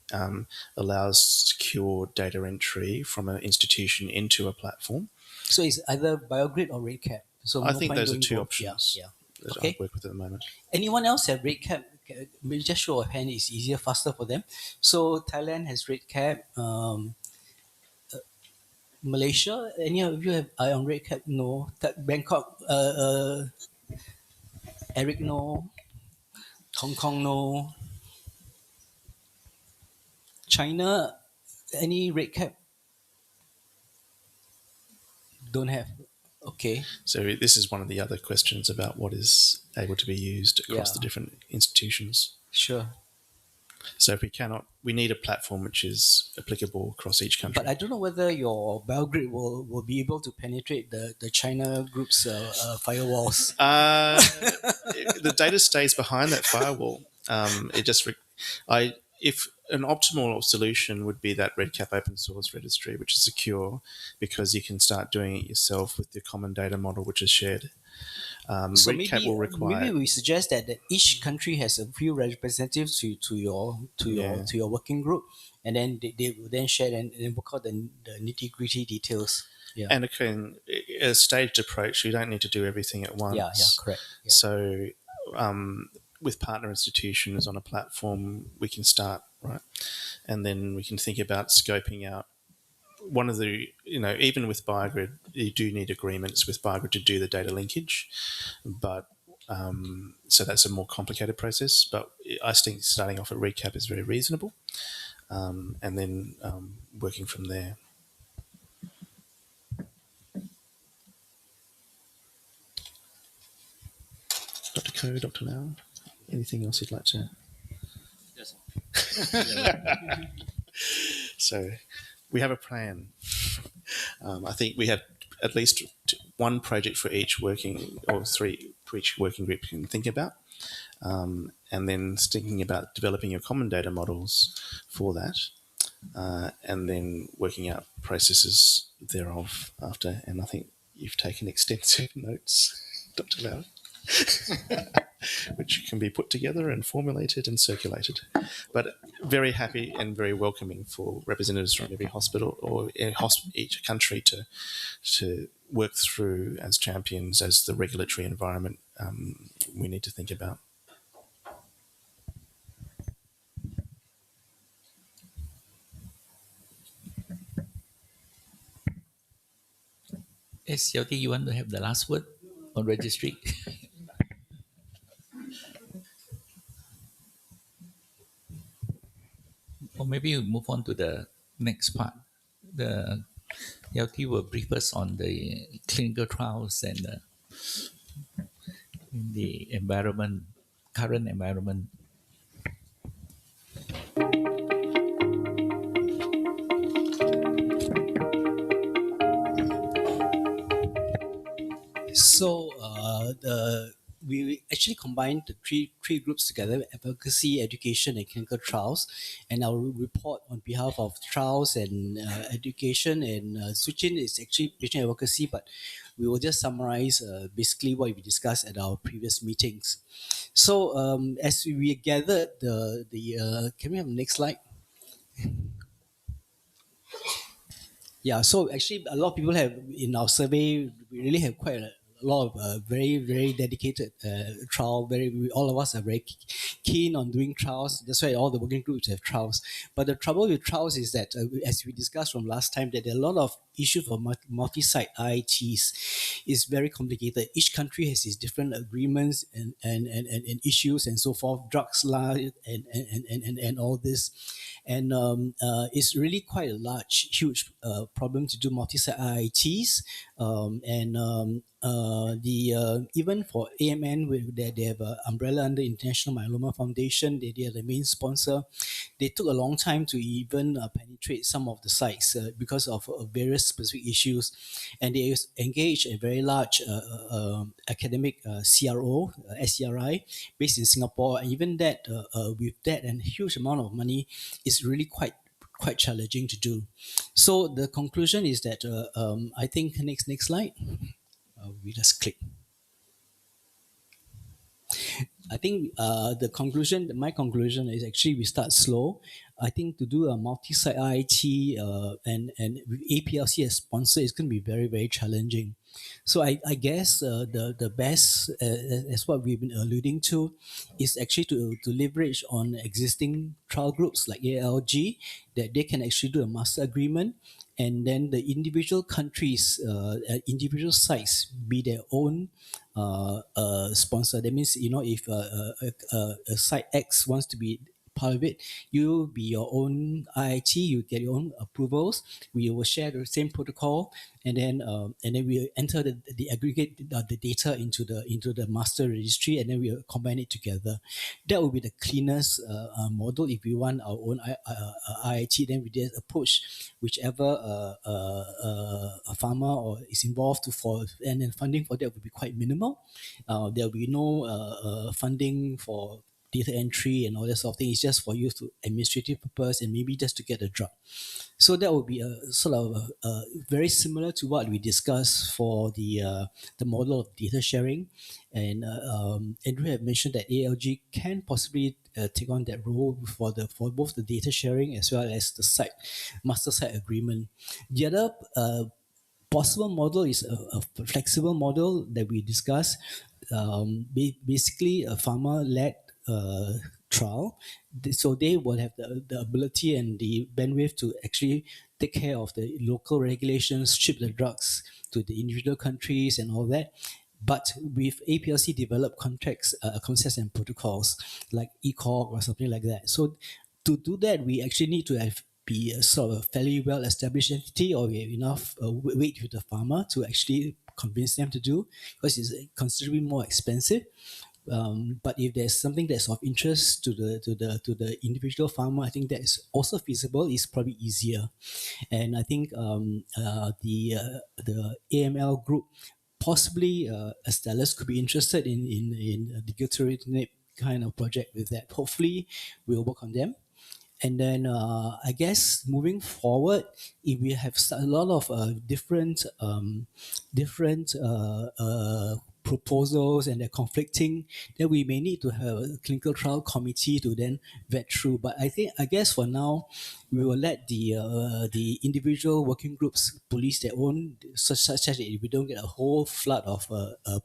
Speaker 11: allows secure data entry from an institution into a platform.
Speaker 5: So it's either BioGrid or REDCap. So
Speaker 11: I
Speaker 5: no
Speaker 11: think
Speaker 5: point
Speaker 11: those are
Speaker 5: doing
Speaker 11: two
Speaker 5: both.
Speaker 11: options
Speaker 5: Yeah.
Speaker 11: that
Speaker 5: Okay.
Speaker 11: I work with at the moment.
Speaker 5: Anyone else have REDCap? Maybe just show a hand. It's easier, faster for them. So Thailand has REDCap. Malaysia, any of you have eye on REDCap? No. Bangkok, Eric, no. Hong Kong, no. China, any REDCap? Don't have. Okay.
Speaker 11: So this is one of the other questions about what is able to be used across
Speaker 5: Yeah.
Speaker 11: the different institutions.
Speaker 5: Sure.
Speaker 11: So if we cannot, we need a platform which is applicable across each country.
Speaker 5: But I don't know whether your Belgrade will be able to penetrate the China group's firewalls.
Speaker 11: The data stays behind that firewall. It just, if an optimal solution would be that REDCap open source registry, which is secure because you can start doing it yourself with the common data model, which is shared.
Speaker 5: So
Speaker 11: REDCap will require.
Speaker 5: maybe we suggest that each country has a few representatives to your working group, and then they will then share and work out the nitty gritty details. Yeah.
Speaker 11: And again, a staged approach. You don't need to do everything at once.
Speaker 5: Yeah, correct. Yeah.
Speaker 11: So, with partner institutions on a platform, we can start, right? And then we can think about scoping out one of the, even with BioGrid, you do need agreements with BioGrid to do the data linkage. But so that's a more complicated process. But I think starting off at REDCap is very reasonable. And then working from there. Dr. Ko, Dr. Lau, anything else you'd like to?
Speaker 10: Yes.
Speaker 11: So we have a plan. I think we have at least one project for each working, or three for each working group you can think about. And then thinking about developing your common data models for that. And then working out processes thereof after. And I think you've taken extensive notes, Dr. Lau. Which can be put together and formulated and circulated. But very happy and very welcoming for representatives from every hospital or each country to work through as champions as the regulatory environment we need to think about.
Speaker 1: Yes, Xiaoti, you want to have the last word on registry? Or maybe we move on to the next part. The Yauti will brief us on the clinical trials and the environment, current environment.
Speaker 5: So we actually combined the three groups together: advocacy, education, and clinical trials. And our report on behalf of trials and education and Suchin is actually patient advocacy, but we will just summarize basically what we discussed at our previous meetings. So as we gathered can we have the next slide? Yeah, so actually a lot of people have, in our survey, we really have quite a lot of very, very dedicated trial. All of us are very keen on doing trials. That's why all the working groups have trials. But the trouble with trials is that, as we discussed from last time, that there are a lot of issues for multi-site IITs. It's very complicated. Each country has its different agreements and issues and so forth, drugs law and all this. And it's really quite a huge problem to do multi-site IITs. Even for AMN, they have an umbrella under International Myeloma Foundation. They are the main sponsor. They took a long time to even penetrate some of the sites because of various specific issues. And they engaged a very large academic CRO, SCRI, based in Singapore. And even that, with that and a huge amount of money, is really quite challenging to do. So the conclusion is that I think next slide. We just click. I think my conclusion is actually we start slow. I think to do a multi-site IIT and with APLC as sponsor is going to be very, very challenging. So I guess the best, as what we've been alluding to, is actually to leverage on existing trial groups like ALG, that they can actually do a master agreement, and then the individual countries, individual sites be their own sponsor. That means, if a site X wants to be part of it. You be your own IIT, you get your own approvals. We will share the same protocol, and then we enter the aggregate the data into the master registry, and then we combine it together. That will be the cleanest model. If we want our own IIT, then we just approach whichever farmer or is involved and then funding for that will be quite minimal. There will be no funding for data entry and all that sort of thing. It's just for use to administrative purpose and maybe just to get a drug. So that would be a sort of very similar to what we discussed for the model of data sharing. And Andrew had mentioned that ALG can possibly take on that role for both the data sharing as well as the master site agreement. The other possible model is a flexible model that we discussed. Basically, a farmer-led trial. So they will have the ability and the bandwidth to actually take care of the local regulations, ship the drugs to the individual countries and all that. But with APLC developed contracts, concepts and protocols like ECOG or something like that. So to do that, we actually need to be a sort of fairly well-established entity, or we have enough weight with the farmer to actually convince them to do, because it's considerably more expensive. But if there's something that's of interest to the individual farmer, I think that is also feasible. It's probably easier, and I think the AML group, possibly Astellas, could be interested in a gilteritinib kind of project with that. Hopefully, we'll work on them. And then I guess moving forward, if we have a lot of different proposals and they're conflicting, then we may need to have a clinical trial committee to then vet through. But I guess for now, we will let the individual working groups police their own, such that we don't get a whole flood of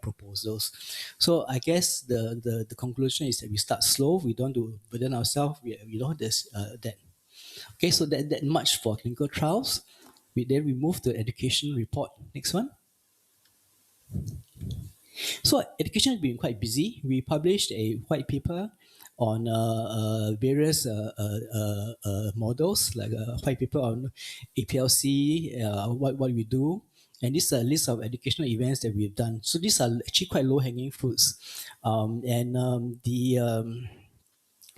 Speaker 5: proposals. So I guess the conclusion is that we start slow. We don't do burden ourselves. We don't this that. Okay, so that much for clinical trials. Then we move to education report. Next one. So education has been quite busy. We published a white paper on various models, like a white paper on APLC, what we do. And this is a list of educational events that we've done. So these are actually quite low-hanging fruits.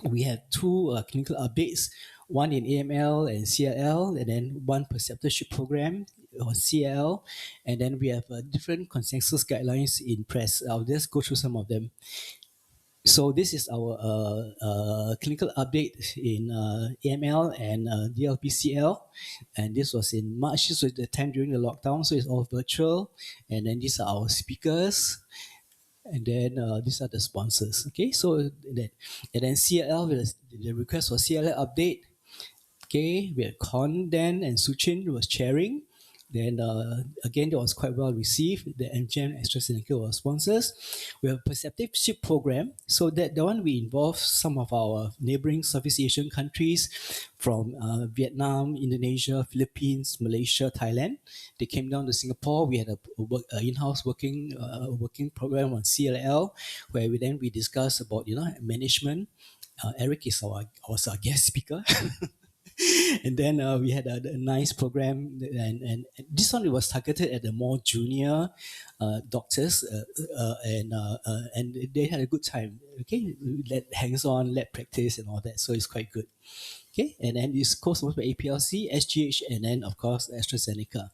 Speaker 5: We have two clinical updates, one in AML and CLL, and then one preceptorship program on CLL, and then we have different consensus guidelines in PRESS. I'll just go through some of them. So this is our clinical update in AML and DLBCL, and this was in March. This was the time during the lockdown, so it's all virtual. And then these are our speakers. And then these are the sponsors. Okay, so then CLL, the request for CLL update. Okay, we had Con Dan and Suchin was chairing. Then again, that was quite well received. The MGM AstraZeneca was sponsors. We have a perceptorship program. So that the one we involve some of our neighboring Southeast Asian countries from Vietnam, Indonesia, Philippines, Malaysia, Thailand. They came down to Singapore. We had a in-house working program on CLL, where we discussed about management. Eric was our guest speaker. And then we had a nice program, and this one was targeted at the more junior doctors, and they had a good time. Okay, led hands-on, led practice, and all that. So it's quite good. Okay, and then it's co-sponsored by APLC, SGH, and then of course AstraZeneca.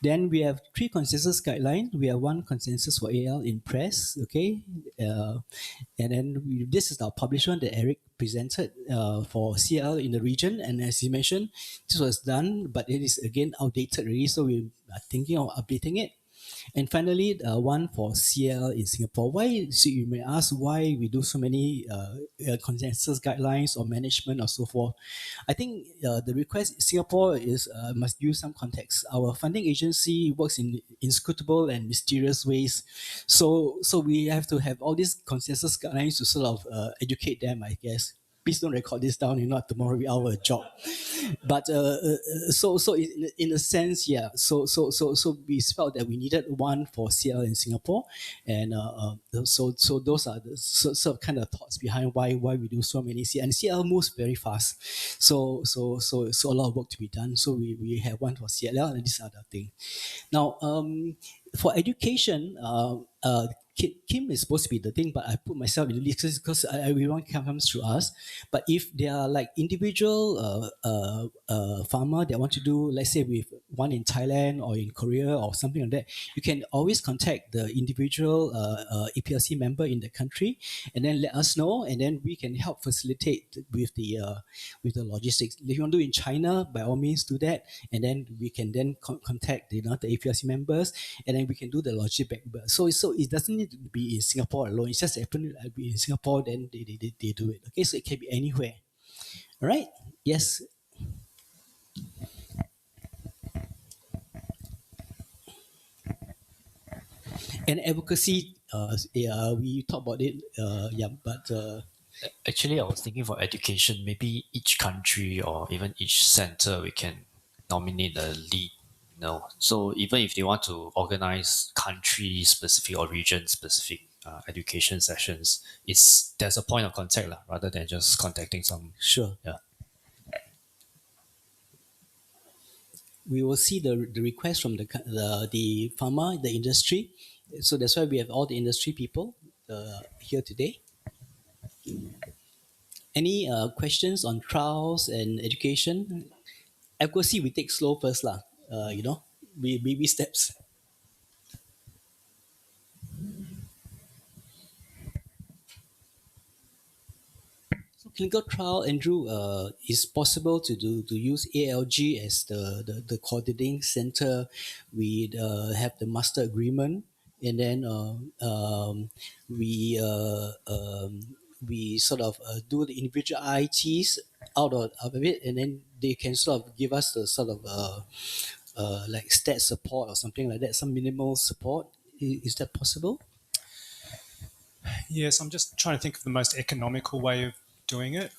Speaker 5: Then we have 3 consensus guidelines. We have 1 consensus for AL in PRESS, okay? And then this is our published one that Eric presented for CL in the region. And as he mentioned, this was done, but it is again outdated already, so we are thinking of updating it. And finally, one for CL in Singapore. So you may ask why we do so many consensus guidelines or management or so forth. I think the request in Singapore is must use some context. Our funding agency works in inscrutable and mysterious ways. So we have to have all these consensus guidelines to sort of educate them, I guess. please don't record this down. If not, tomorrow we out of a job. But so in a sense, yeah. So we felt that we needed one for CL in Singapore, and so those are the sort of kind of thoughts behind why we do so many CL. And CL moves very fast, so a lot of work to be done. So we have one for CLL and this other thing. Now, for education, Kim is supposed to be the thing, but I put myself in the list because everyone comes to us. But if there are like individual farmer that want to do, let's say with one in Thailand or in Korea or something like that, you can always contact the individual APLC member in the country, and then let us know, and then we can help facilitate with the logistics. If you want to do in China, by all means do that, and then we can then contact the APLC members, and then we can do the logistic back. So it doesn't need to be in Singapore alone. It's just happen to be in Singapore, then they do it. Okay, so it can be anywhere. All right. Yes. And advocacy, we talked about it. But
Speaker 4: Actually, I was thinking for education, maybe each country or even each center, we can nominate a lead. So even if they want to organize country-specific or region-specific education sessions, there's a point of contact rather than just contacting some.
Speaker 5: Sure.
Speaker 4: Yeah.
Speaker 5: We will see the request from the pharma, the industry. So that's why we have all the industry people here today. Any questions on trials and education? Advocacy, we take slow first, baby steps. So clinical trial, Andrew, is possible to use ALG as the coordinating center. We have the master agreement, and then we sort of do the individual ITs out of it, and then they can sort of give us the sort of like stat support or something like that, some minimal support. Is that possible?
Speaker 13: Yes, I'm just trying to think of the most economical way of doing it.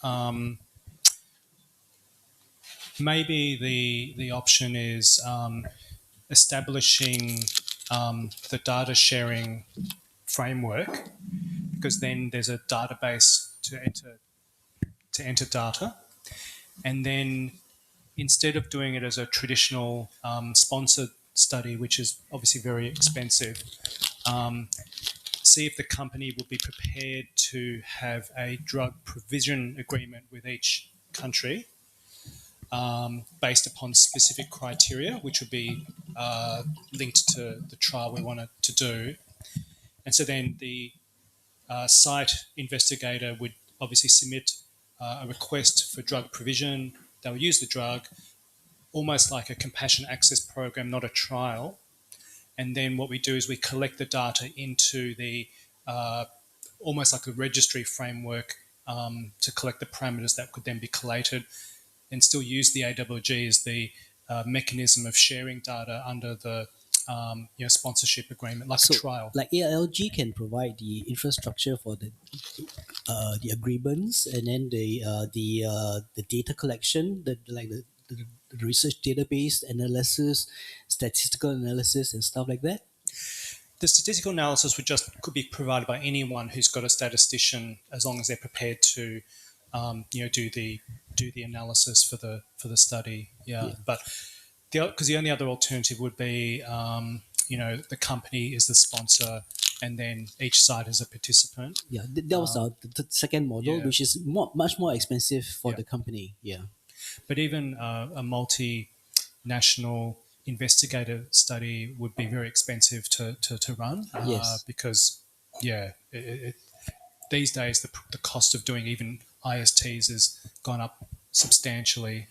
Speaker 13: Maybe the option is establishing the data sharing framework, because then there's a database to enter data, and then instead of doing it as a traditional sponsored study, which is obviously very expensive, see if the company will be prepared to have a drug provision agreement with each country based upon specific criteria, which would be linked to the trial we wanted to do. And so then the site investigator would obviously submit a request for drug provision. They'll use the drug, almost like a compassionate access program, not a trial. And then what we do is we collect the data into the almost like a registry framework to collect the parameters that could then be collated, and still use the AWG as the mechanism of sharing data under the sponsorship agreement, like a trial.
Speaker 5: Like ALG can provide the infrastructure for the agreements, and then the data collection, the research database analysis, statistical analysis, and stuff like that.
Speaker 13: The statistical analysis could be provided by anyone who's got a statistician, as long as they're prepared to do the analysis for the study. Yeah. But because the only other alternative would be the company is the sponsor, and then each site is a participant.
Speaker 5: Yeah, that was the second model, which is much more expensive for the company. Yeah.
Speaker 13: But even a multinational investigator study would be very expensive to run.
Speaker 5: Yes.
Speaker 13: Because these days the cost of doing even ISTs has gone up substantially.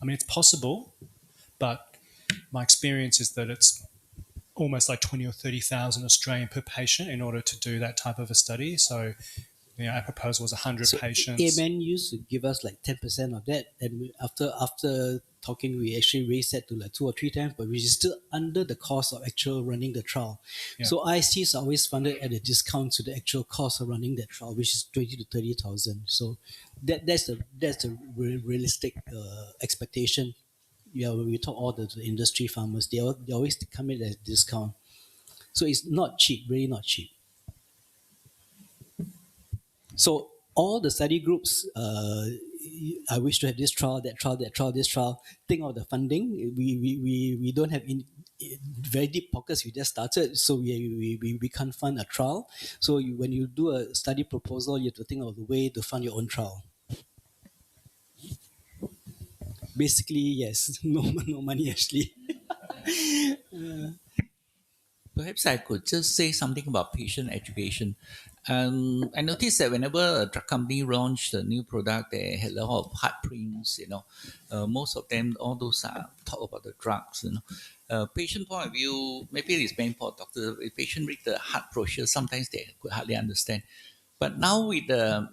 Speaker 13: It's possible, but my experience is that it's almost like 20 or 30,000 Australian per patient in order to do that type of a study. So I proposed was 100
Speaker 5: So
Speaker 13: patients.
Speaker 5: Amen used to give us like 10% of that, and after talking, we actually raised that to like 2 or 3 times, but which is still under the cost of actual running the trial.
Speaker 13: Yeah.
Speaker 5: So ICs are always funded at a discount to the actual cost of running that trial, which is 20 to 30,000. So that's the realistic expectation. Yeah, when we talk all the industry farmers, they always come in at a discount. So it's not cheap, really not cheap. So all the study groups, I wish to have this trial, that trial, that trial, this trial. Think of the funding. We don't have very deep pockets. We just started, so we can't fund a trial. So when you do a study proposal, you have to think of the way to fund your own trial. Basically, yes, no money actually.
Speaker 1: Perhaps I could just say something about patient education. I noticed that whenever a drug company launched a new product, they had a lot of heart prints. Most of them, all those are talk about the drugs. Patient point of view, maybe it's meant for doctor. If patient read the heart brochure, sometimes they could hardly understand. But now with the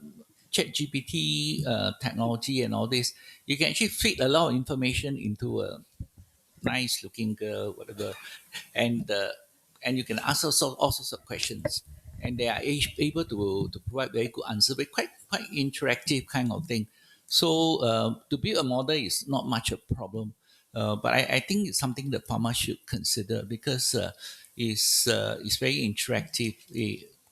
Speaker 1: ChatGPT technology and all this, you can actually feed a lot of information into a nice looking girl, whatever, and you can ask all sorts of questions, and they are able to provide very good answer, but quite interactive kind of thing. So to build a model is not much a problem, but I think it's something the farmer should consider because it's very interactive.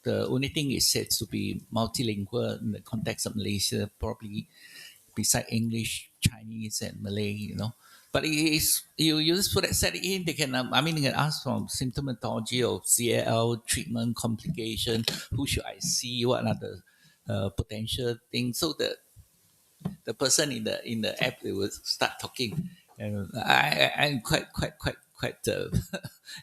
Speaker 1: The only thing is said to be multilingual in the context of Malaysia, probably beside English, Chinese, and Malay. But it is you just put that set it in. They can they can ask from symptomatology of CAL, treatment complication. Who should I see? What are the potential things? So the person in the app, they will start talking, and I'm quite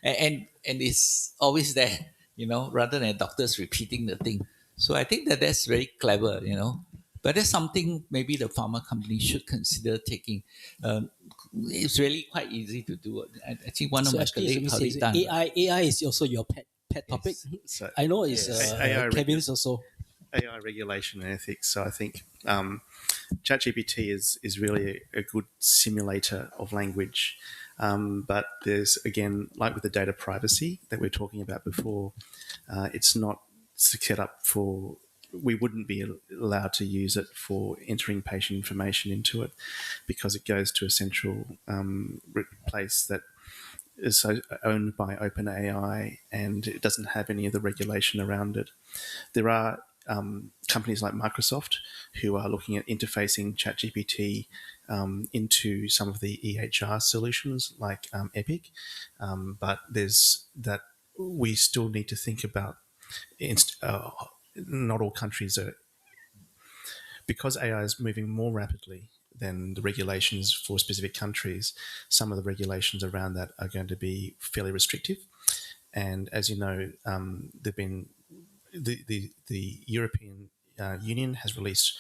Speaker 1: and it's always there, rather than doctors repeating the thing. So I think that's very clever, but that's something maybe the pharma company should consider taking. It's really quite easy to do. I think one of
Speaker 5: So
Speaker 1: my
Speaker 5: actually,
Speaker 1: colleagues
Speaker 5: let me
Speaker 1: already
Speaker 5: say,
Speaker 1: done.
Speaker 5: AI is also your pet topic.
Speaker 11: So
Speaker 5: I know it's
Speaker 11: Yes. AI
Speaker 5: Kevin's also.
Speaker 11: AI regulation and ethics. So I think ChatGPT is really a good simulator of language. But there's, again, like with the data privacy that we were talking about before, it's not set up for, we wouldn't be allowed to use it for entering patient information into it because it goes to a central place that is owned by OpenAI and it doesn't have any of the regulation around it. There are companies like Microsoft who are looking at interfacing ChatGPT into some of the EHR solutions like Epic, but there's that we still need to think about. Not all countries are, because AI is moving more rapidly than the regulations for specific countries. Some of the regulations around that are going to be fairly restrictive, and as you know, there've been the European Union has released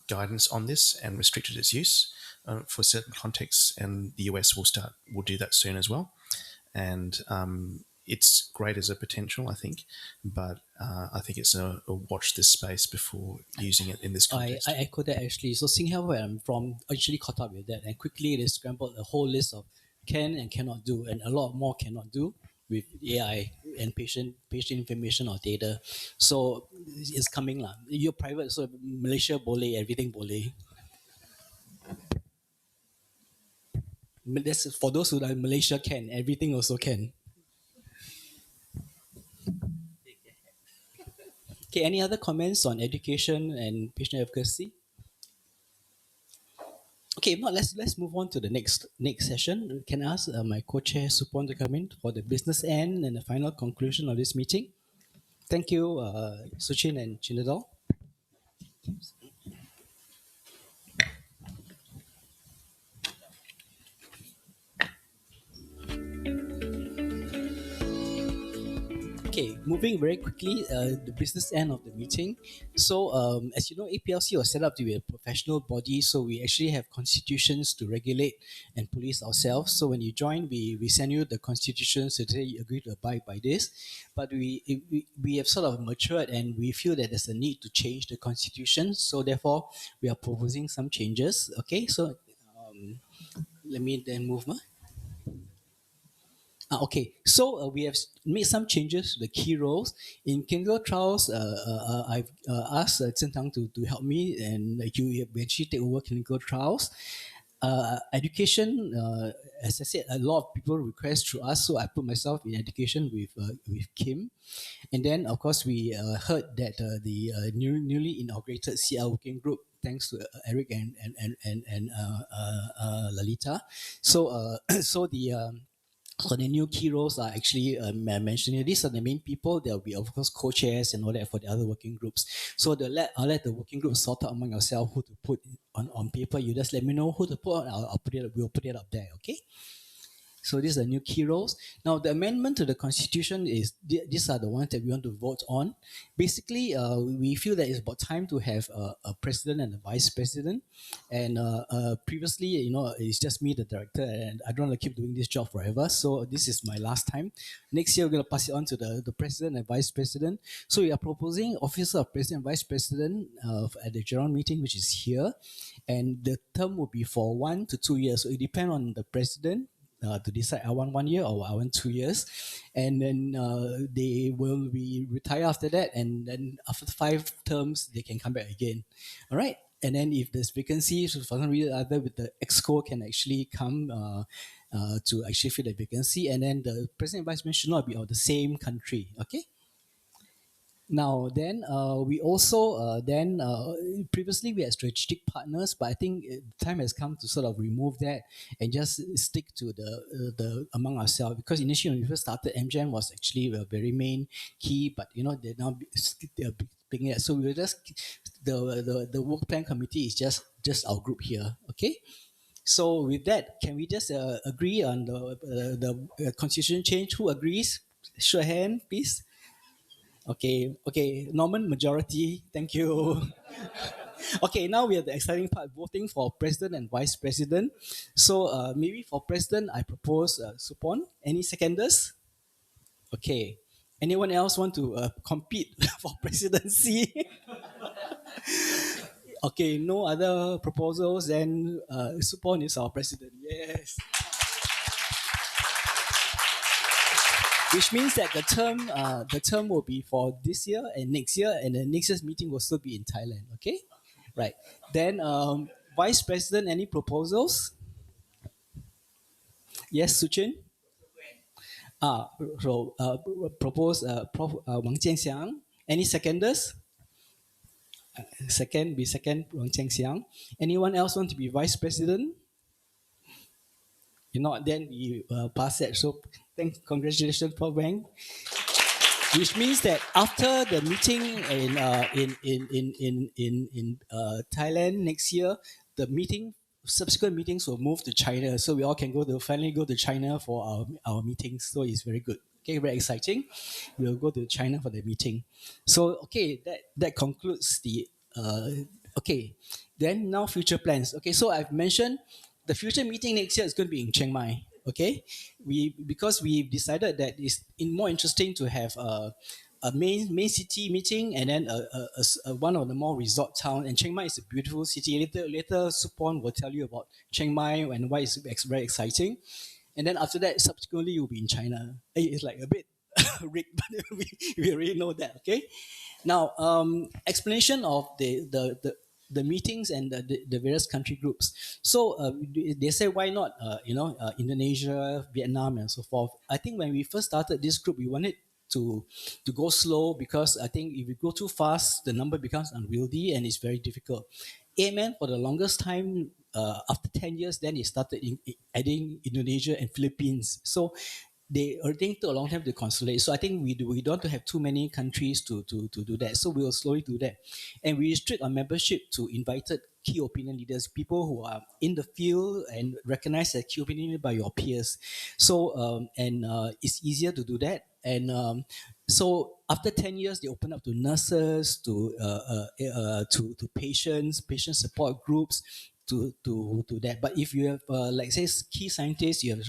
Speaker 11: guidance on this and restricted its use for certain contexts, and the US will do that soon as well. And it's great as a potential, I think, but I think it's a watch this space before using it in this context.
Speaker 5: I echo that actually. So Singapore, where I'm from, actually caught up with that, and quickly they scrambled a whole list of can and cannot do, and a lot more cannot do with AI and patient information or data. So it's coming lah. You're private, so Malaysia boleh, everything boleh. That's for those who like Malaysia can, everything also can. Okay, any other comments on education and patient advocacy? Okay, if not, let's move on to the next session. Can I ask my co-chair Supon to come in for the business end and the final conclusion of this meeting? Thank you, Suchin and Chinadol. Okay, moving very quickly, the business end of the meeting. So, as you know, APLC was set up to be a professional body, so we actually have constitutions to regulate and police ourselves. So, when you join, we send you the constitutions to say you agree to abide by this. But we have sort of matured and we feel that there's a need to change the constitution. So, therefore, we are proposing some changes. Okay, so let me then move. Okay, so we have made some changes to the key roles. In clinical trials, I've asked Chen Tang to help me, and you eventually take over clinical trials. Education, as I said, a lot of people request through us, so I put myself in education with Kim. And then, of course, we heard that the newly inaugurated CL working group, thanks to Eric and Lalita. So, so the new key roles are actually mentioned here. These are the main people. There will be, of course, co-chairs and all that for the other working groups. So I'll let the working group sort out among yourself who to put on paper. You just let me know who to put on. I'll put it. We'll put it up there. Okay. So these are new key roles. Now, the amendment to the constitution is, these are the ones that we want to vote on. Basically, we feel that it's about time to have a president and a vice president. And previously, you know, it's just me, the director, and I don't want to keep doing this job forever. So this is my last time. Next year, we're going to pass it on to the president and vice president. So we are proposing officer of president and vice president at the general meeting, which is here. And the term will be for 1 to 2 years. So it depends on the president to decide I want 1 year or I want 2 years, and then they will be retire after that, and then after 5 terms they can come back again. All right, and then if there's vacancy, so for some reason or other, with the exco can actually come to actually fill the vacancy, and then the president and vice president should not be of the same country. Okay. Now, then we also previously we had strategic partners, but I think time has come to sort of remove that and just stick to the among ourselves, because initially when we first started, MGen was actually a very main key, but you know they're now picking it. So we were just the work plan committee is just our group here. Okay. So with that, can we just agree on the constitution change? Who agrees? Show a hand, please. Okay, Norman, majority. Thank you. Okay, now we have the exciting part, voting for president and vice president. So maybe for president, I propose Supon. Any seconders? Okay. Anyone else want to compete for presidency? Okay, no other proposals. Then Supon is our president. Yes. Which means that the term will be for this year and next year, and the next year's meeting will still be in Thailand. Okay, right. Then Vice President, any proposals? Yes, Suchin. So propose Prof. Wang Jianxiang. Any seconders? Second Wang Jianxiang. Anyone else want to be Vice President? If not, then we pass that. So congratulations, Prof. Wang. Which means that after the meeting in Thailand next year, the subsequent meetings will move to China. So we all can finally go to China for our meetings. So it's very good. Okay, very exciting. We'll go to China for the meeting. So okay, that concludes the okay. Then now future plans. Okay, so I've mentioned the future meeting next year is going to be in Chiang Mai. Okay, because we've decided that it's more interesting to have a main city meeting and then a one of the more resort town. And Chiang Mai is a beautiful city. Later Supon will tell you about Chiang Mai and why it's very exciting. And then after that, subsequently you'll be in China. It's like a bit rigged, but we already know that. Okay. Now, explanation of the meetings and the various country groups. So they say, why not, Indonesia, Vietnam, and so forth. I think when we first started this group, we wanted to go slow, because I think if we go too fast, the number becomes unwieldy and it's very difficult. AMN for the longest time, after 10 years, then it started adding Indonesia and Philippines. So they think took a long time to consolidate. So I think we don't want to have too many countries to do that. So we will slowly do that. And we restrict our membership to invited key opinion leaders, people who are in the field and recognized as key opinion leader by your peers. So, it's easier to do that. And so after 10 years, they open up to nurses, to patients, patient support groups, to that. But if you have, like say, key scientists, you have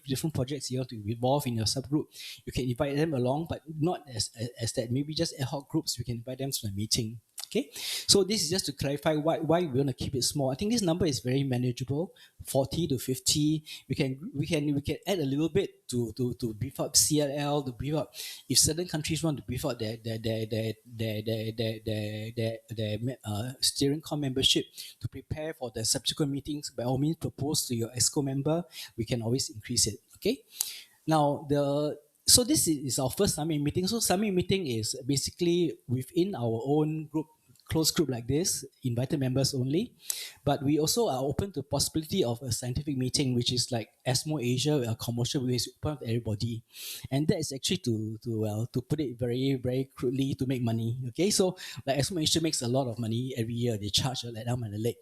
Speaker 5: different projects you want to involve in your subgroup, you can invite them along, but not as that. Maybe just ad hoc groups, you can invite them to the meeting. Okay, so this is just to clarify why we want to keep it small. I think this number is very manageable, 40 to 50. We can add a little bit to beef up CLL, to beef up if certain countries want to beef up their steering com membership to prepare for the subsequent meetings. By all means, propose to your ESCO member. We can always increase it. Okay. Now so this is our first summit meeting. So summit meeting is basically within our own group, closed group like this, invited members only. But we also are open to possibility of a scientific meeting, which is like ESMO Asia, a commercial ways open to everybody. And that is actually to put it very, very crudely, to make money. Okay, so like ESMO Asia makes a lot of money every year. They charge a let down and a leg.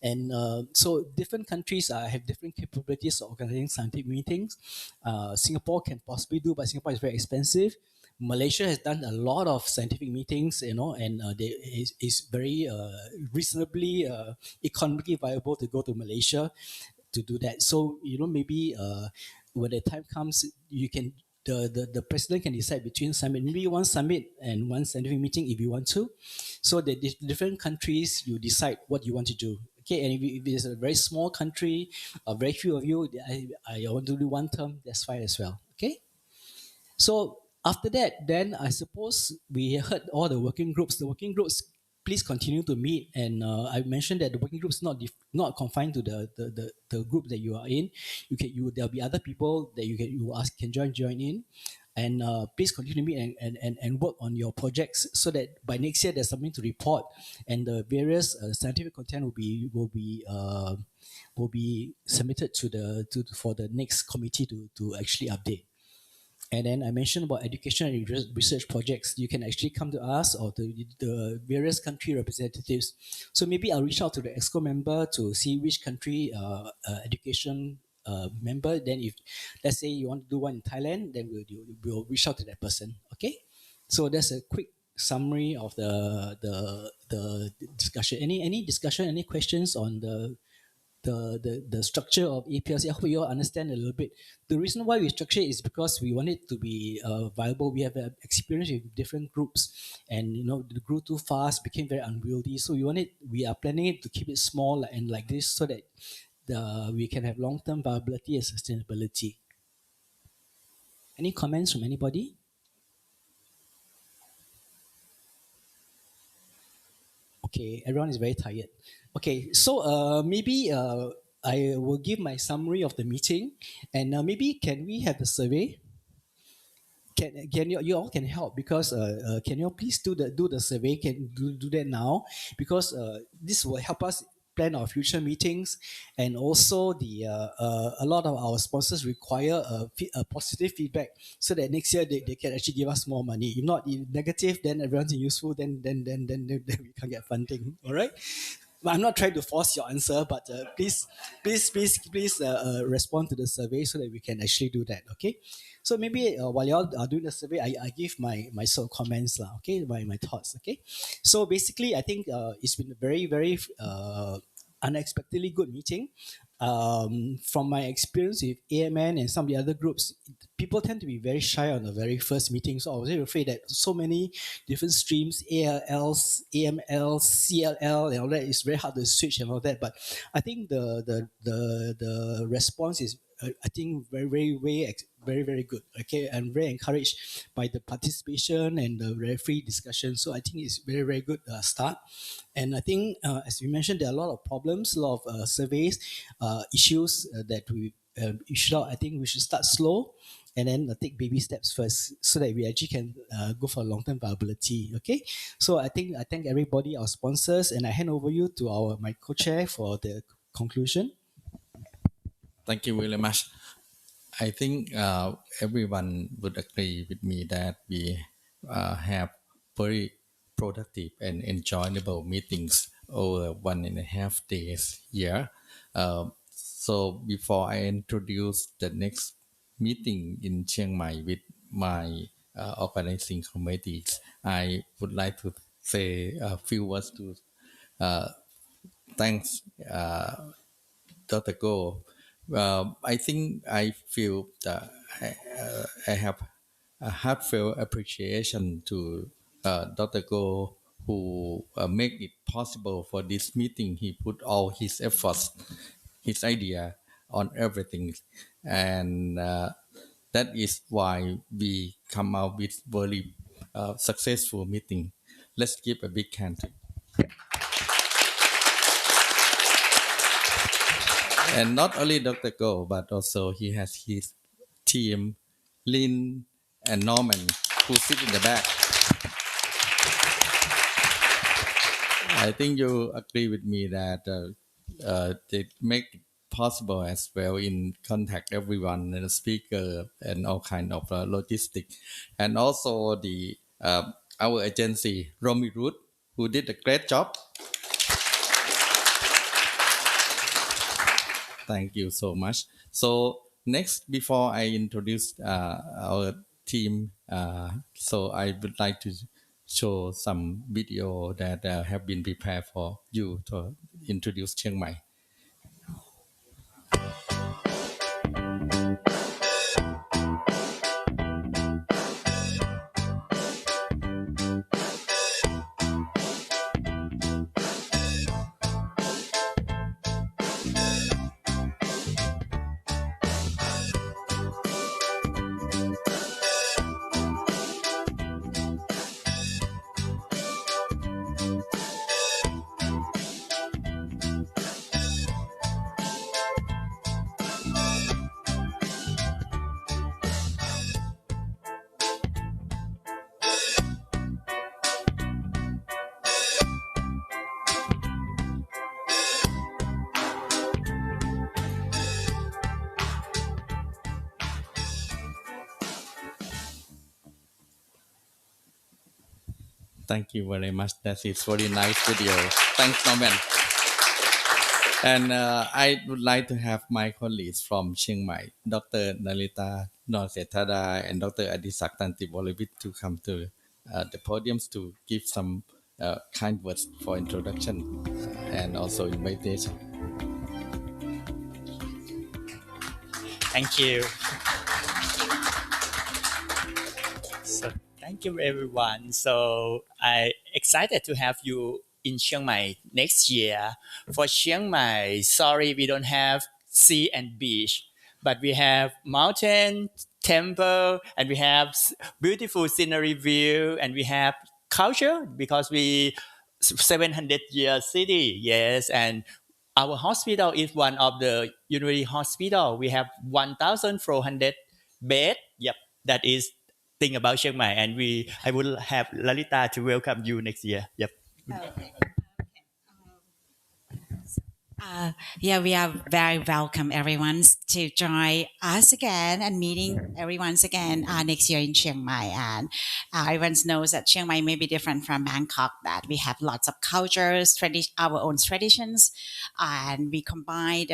Speaker 5: And so different countries have different capabilities of organizing scientific meetings. Singapore can possibly do, but Singapore is very expensive. Malaysia has done a lot of scientific meetings, and it's very reasonably economically viable to go to Malaysia to do that. So maybe when the time comes, you can the president can decide between summit, maybe one summit and one scientific meeting if you want to. So the different countries, you decide what you want to do. Okay, and if it's a very small country, very few of you, I want to do one term, that's fine as well. Okay. So after that, then I suppose we heard all the working groups. The working groups, please continue to meet. And I mentioned that the working groups not confined to the group that you are in. There'll be other people that you can join in. And please continue to meet and work on your projects so that by next year there's something to report, and the various scientific content will be submitted for the next committee to actually update. And then I mentioned about education and research projects. You can actually come to us or to the various country representatives. So maybe I'll reach out to the EXCO member to see which country education member. Then if, let's say you want to do one in Thailand, then we'll reach out to that person. Okay? So that's a quick summary of the discussion. Any discussion, any questions on the structure of APLC? I hope you all understand a little bit. The reason why we structure it is because we want it to be viable. We have experience with different groups, and it grew too fast, became very unwieldy. So we are planning it to keep it small and like this, so that we can have long-term viability and sustainability. Any comments from anybody? Okay, everyone is very tired. Okay, so maybe I will give my summary of the meeting, and maybe can we have the survey? Can you all can help, because can you all please do the survey? Can do that now, because this will help us plan our future meetings, and also a lot of our sponsors require a positive feedback so that next year they can actually give us more money. If not, if negative, then everyone's useful, then we can't get funding. All right. But I'm not trying to force your answer, but please respond to the survey so that we can actually do that. Okay. So maybe while you all are doing the survey, I give my sort of comments lah. Okay, my thoughts. Okay. So basically, I think it's been a very, very unexpectedly good meeting. From my experience with AMN and some of the other groups, people tend to be very shy on the very first meeting. So I was very afraid that so many different streams, ALLs, AMLs, CLL, and all that, is very hard to switch and all that. But I think the response is, I think, very, very good. Okay, I'm very encouraged by the participation and the very free discussion. So I think it's very, very good start. And I think, as we mentioned, there are a lot of problems, a lot of surveys, issues that we should. I think we should start slow and then take baby steps first, so that we actually can go for long-term viability. Okay, so I thank everybody, our sponsors, and I hand over you to my co-chair for the conclusion.
Speaker 1: Thank you very much. I think everyone would agree with me that we have very productive and enjoyable meetings over 1.5 days here. So before I introduce the next meeting in Chiang Mai with my organizing committees. I would like to say a few words to uh, thanks Dr. Go. I think I feel that I have a heartfelt appreciation to Dr. Go who make it possible for this meeting. He put all his efforts, his idea on everything, and that is why we come out with very successful meeting. Let's give a big hand. And not only Dr. Go, but also he has his team, Lynn and Norman, who sit in the back. I think you agree with me that they make it possible as well in contact everyone and the speaker and all kind of logistic, and also the our agency Romy Root, who did a great job. Thank you so much. So next, before I introduce our team, so I would like to show some video that have been prepared for you to introduce Chiang Mai. Thank you very much. That is very nice video. Thanks, Norman. And I would like to have my colleagues from Chiang Mai, Dr. Nalita Norsetada and Dr. Adisak Tantibolivit to come to the podiums to give some kind words for introduction and also invitation.
Speaker 10: Thank you. So thank you everyone. So I excited to have you in Chiang Mai next year. For Chiang Mai, sorry we don't have sea and beach, but we have mountain, temple, and we have beautiful scenery view, and we have culture because we 700 year city, yes, and our hospital is one of the university hospital. We have 1,400 bed. Yep, that is thing about Chiang Mai, and I would have Lalita to welcome you next year. Yep.
Speaker 14: Okay. Yeah, we are very welcome everyone to join us again and meeting everyone again next year in Chiang Mai. And everyone knows that Chiang Mai may be different from Bangkok, that we have lots of cultures, our own traditions, and we combine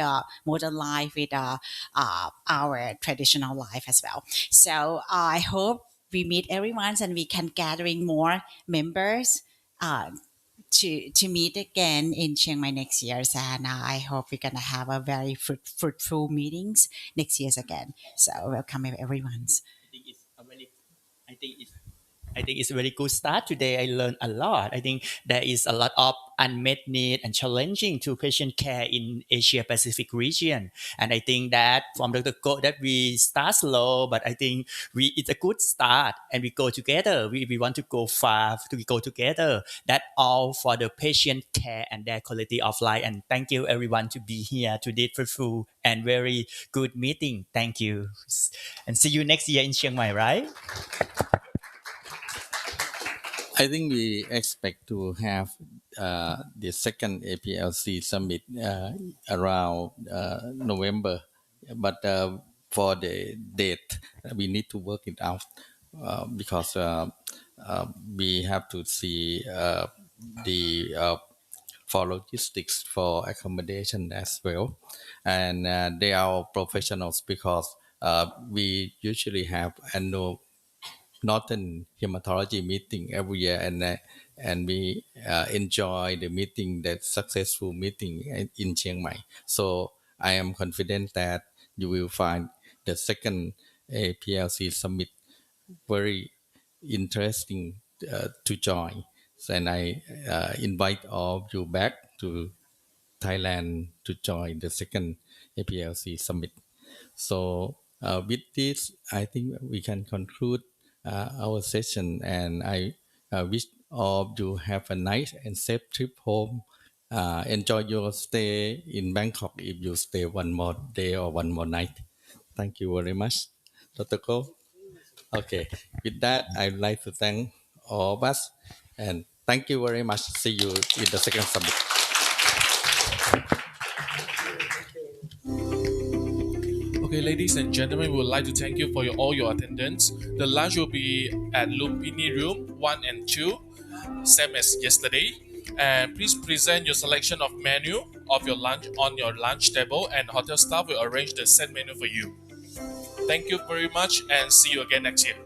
Speaker 14: modern life with our traditional life as well. So I hope we meet everyone and we can gathering more members. To meet again in Chiang Mai next year, and I hope we're gonna have a very fruitful meetings next year again. So welcome everyone.
Speaker 10: I think it's a very good start today. I learned a lot. I think there is a lot of unmet need and challenging to patient care in Asia Pacific region. And I think that from Dr. Go that we start slow, but I think it's a good start and we go together. We want to go far, we go together. That all for the patient care and their quality of life. And thank you everyone to be here today for full and very good meeting. Thank you. And see you next year in Chiang Mai, right?
Speaker 1: I think we expect to have the second APLC summit around November, but for the date, we need to work it out because we have to see the for logistics, for accommodation as well, and they are professionals because we usually have annual Northern Hematology meeting every year, and we enjoy the meeting, that successful meeting in Chiang Mai. So I am confident that you will find the second APLC summit very interesting to join. And I invite all of you back to Thailand to join the second APLC summit. So with this, I think we can conclude our session, and I wish all of you have a nice and safe trip home. Enjoy your stay in Bangkok if you stay one more day or one more night. Thank you very much, Dr. Ko. Okay, with that, I'd like to thank all of us, and thank you very much. See you in the second summit.
Speaker 15: Okay, ladies and gentlemen, we would like to thank you for all your attendance. The lunch will be at Lumpini Room 1 and 2, same as yesterday. And please present your selection of menu of your lunch on your lunch table, and hotel staff will arrange the set menu for you. Thank you very much, and see you again next year.